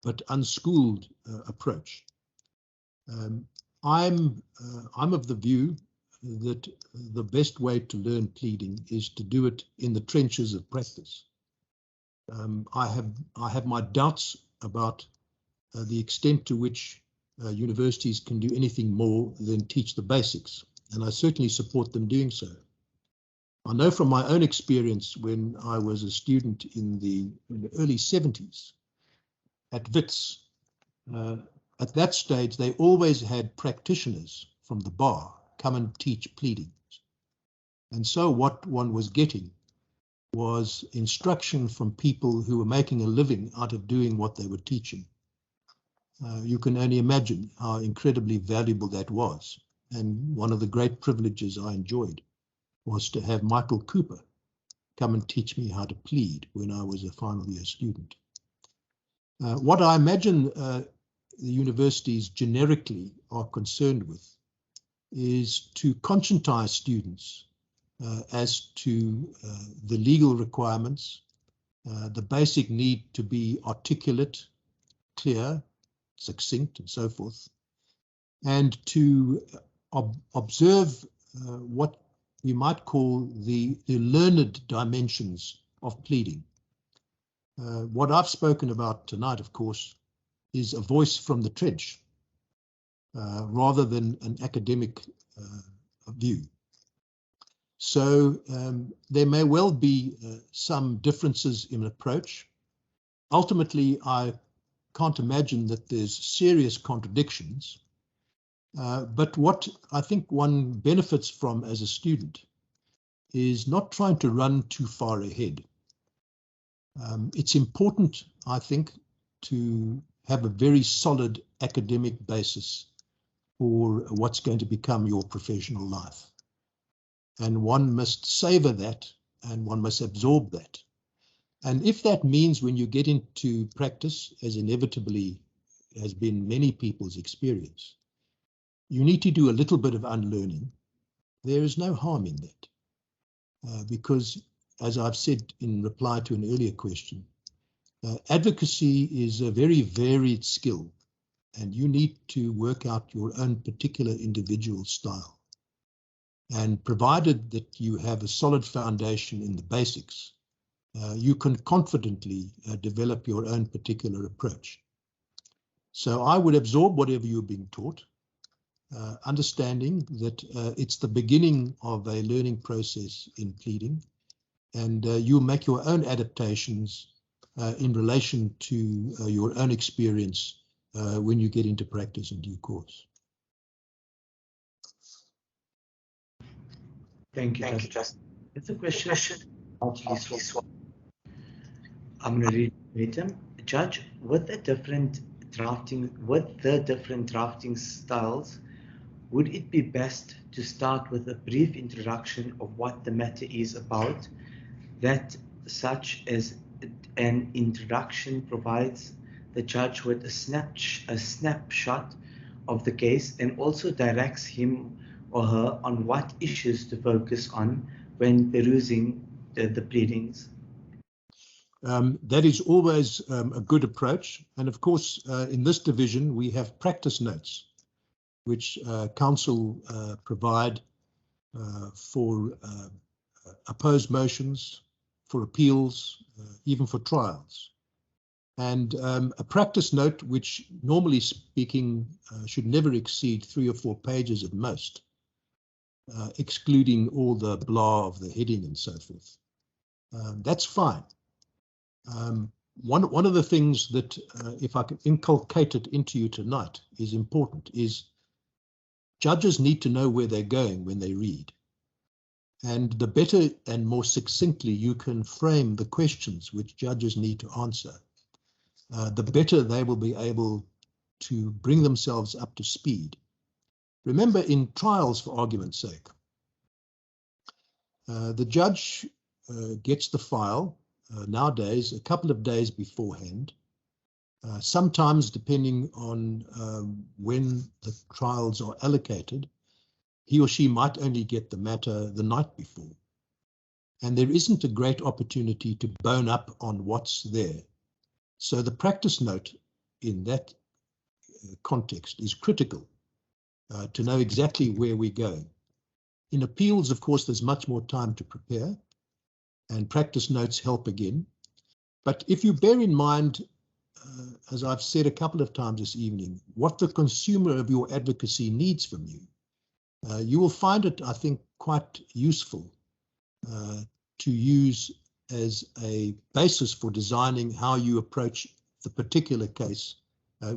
but unschooled approach. I'm of the view that the best way to learn pleading is to do it in the trenches of practice. I have my doubts about the extent to which universities can do anything more than teach the basics, and I certainly support them doing so. I know from my own experience when I was a student in the early 70s at Wits, at that stage they always had practitioners from the bar come and teach pleadings. And so what one was getting was instruction from people who were making a living out of doing what they were teaching. You can only imagine how incredibly valuable that was. And one of the great privileges I enjoyed was to have Michael Cooper come and teach me how to plead when I was a final year student. What I imagine the universities generically are concerned with is to conscientize students as to the legal requirements, the basic need to be articulate, clear, succinct, and so forth, and to observe what we might call the learned dimensions of pleading. What I've spoken about tonight, of course, is a voice from the trench, rather than an academic view. So there may well be some differences in approach. Ultimately, I can't imagine that there's serious contradictions, but what I think one benefits from as a student is not trying to run too far ahead. It's important, I think, to have a very solid academic basis for what's going to become your professional life. And one must savor that and one must absorb that. And if that means when you get into practice, as inevitably has been many people's experience, you need to do a little bit of unlearning, there is no harm in that. Because, as I've said in reply to an earlier question, advocacy is a very varied skill, and you need to work out your own particular individual style. And provided that you have a solid foundation in the basics, you can confidently develop your own particular approach. So I would absorb whatever you're being taught, understanding that it's the beginning of a learning process in pleading, and you make your own adaptations in relation to your own experience when you get into practice in due course. Thank you, Justice. It's a question I'm going to read verbatim. Judge, with the different drafting styles, would it be best to start with a brief introduction of what the matter is about, that such as an introduction provides the judge with a snapshot of the case and also directs him or her on what issues to focus on when perusing the pleadings? That is always a good approach. And of course, in this division, we have practice notes, which counsel provide for opposed motions, for appeals, even for trials. And a practice note, which normally speaking should never exceed 3 or 4 pages at most, excluding all the blah of the heading and so forth. That's fine. One of the things that, if I can inculcate it into you tonight, is important, is judges need to know where they're going when they read. And the better and more succinctly you can frame the questions which judges need to answer, the better they will be able to bring themselves up to speed. Remember, in trials, for argument's sake, the judge gets the file nowadays a couple of days beforehand. Sometimes, depending on when the trials are allocated, he or she might only get the matter the night before. And there isn't a great opportunity to bone up on what's there. So the practice note in that context is critical to know exactly where we're going. In appeals, of course, there's much more time to prepare, and practice notes help again. But if you bear in mind, as I've said a couple of times this evening, what the consumer of your advocacy needs from you, you will find it, I think, quite useful to use as a basis for designing how you approach the particular case,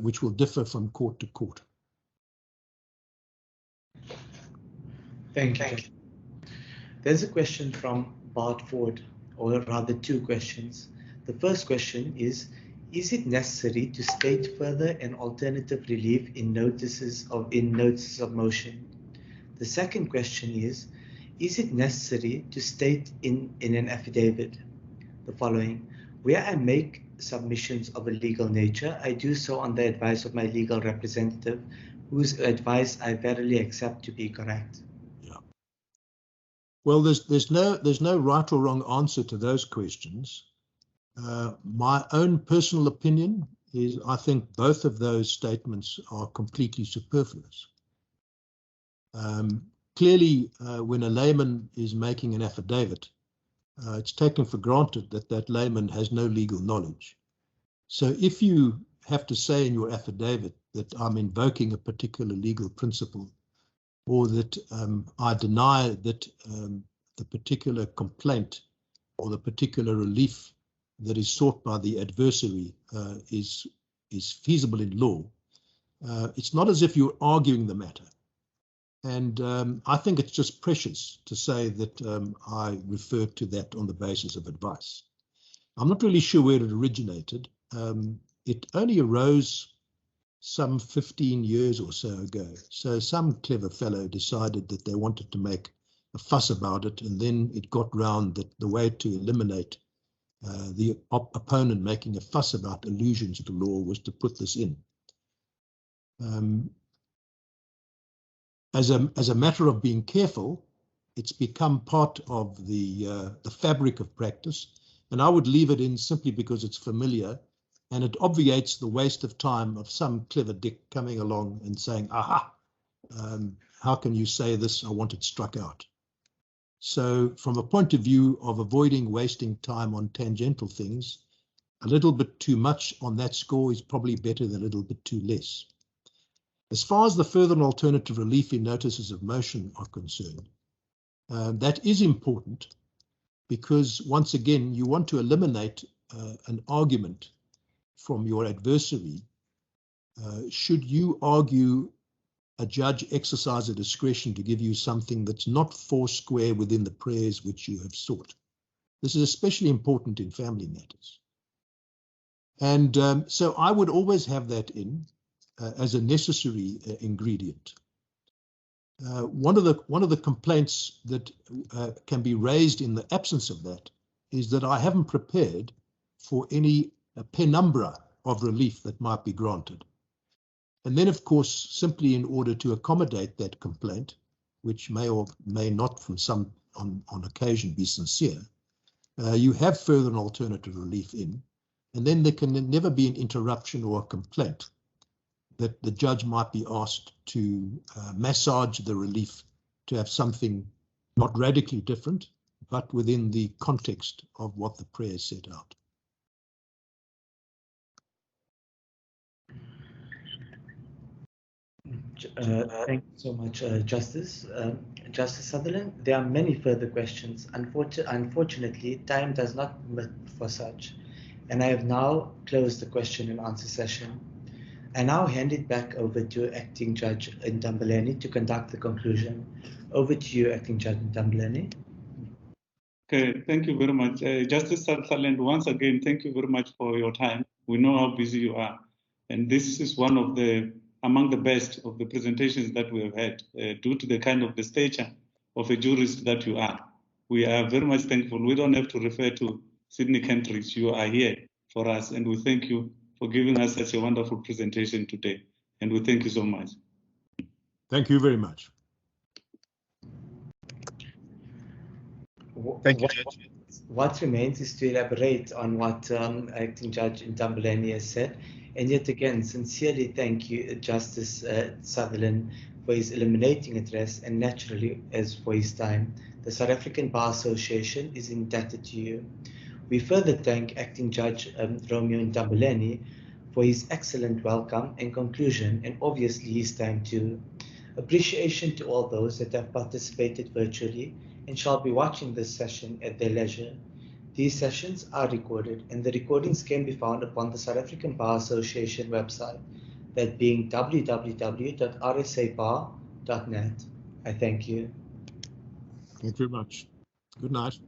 which will differ from court to court. Thank you. There's a question from Bart Ford, or rather 2 questions. The first question is it necessary to state further an alternative relief in notices of motion? The second question is it necessary to state in an affidavit the following: where I make submissions of a legal nature, I do so on the advice of my legal representative, whose advice I verily accept to be correct? Yeah. Well, there's no right or wrong answer to those questions. My own personal opinion is I think both of those statements are completely superfluous. Clearly, when a layman is making an affidavit, it's taken for granted that that layman has no legal knowledge. So if you have to say in your affidavit that I'm invoking a particular legal principle, or that I deny that the particular complaint or the particular relief that is sought by the adversary is feasible in law, it's not as if you're arguing the matter. And I think it's just precious to say that I referred to that on the basis of advice. I'm not really sure where it originated. It only arose some 15 years or so ago. So some clever fellow decided that they wanted to make a fuss about it, and then it got round that the way to eliminate the opponent making a fuss about allusions to law was to put this in. As a matter of being careful, it's become part of the fabric of practice, and I would leave it in simply because it's familiar, and it obviates the waste of time of some clever dick coming along and saying, aha, how can you say this? I want it struck out. So from a point of view of avoiding wasting time on tangential things, a little bit too much on that score is probably better than a little bit too less. As far as the further and alternative relief in notices of motion are concerned, that is important because, once again, you want to eliminate an argument from your adversary. Should you argue a judge exercise a discretion to give you something that's not foursquare within the prayers which you have sought? This is especially important in family matters. And so I would always have that in as a necessary ingredient. One of the complaints that can be raised in the absence of that is that I haven't prepared for any penumbra of relief that might be granted. And then, of course, simply in order to accommodate that complaint, which may or may not from some on occasion be sincere, you have further and alternative relief in, and then there can never be an interruption or a complaint that the judge might be asked to massage the relief to have something not radically different, but within the context of what the prayer set out. Thank you so much, Justice. Justice Sutherland, there are many further questions. Unfortunately, time does not permit for such, and I have now closed the question and answer session. I now hand it back over to Acting Judge Ndambeleni to conduct the conclusion. Over to you, Acting Judge Ndambeleni. Okay, thank you very much. Justice Sutherland, once again, thank you very much for your time. We know how busy you are. And this is one of among the best of the presentations that we have had, due to the kind of the stature of a jurist that you are. We are very much thankful. We don't have to refer to Sydney Kentridge. You are here for us, and we thank you for giving us such a wonderful presentation today. And we thank you so much. Thank you very much. Thank you, Judge. What remains is to elaborate on what Acting Judge Ndambeleni has said. And yet again, sincerely thank you, Justice Sutherland, for his illuminating address and naturally as for his time. The South African Bar Association is indebted to you. We further thank Acting Judge Romeo Ndambeleni for his excellent welcome and conclusion, and obviously his time too. Appreciation to all those that have participated virtually and shall be watching this session at their leisure. These sessions are recorded, and the recordings can be found upon the South African Bar Association website, that being www.rsabar.net. I thank you. Thank you very much. Good night.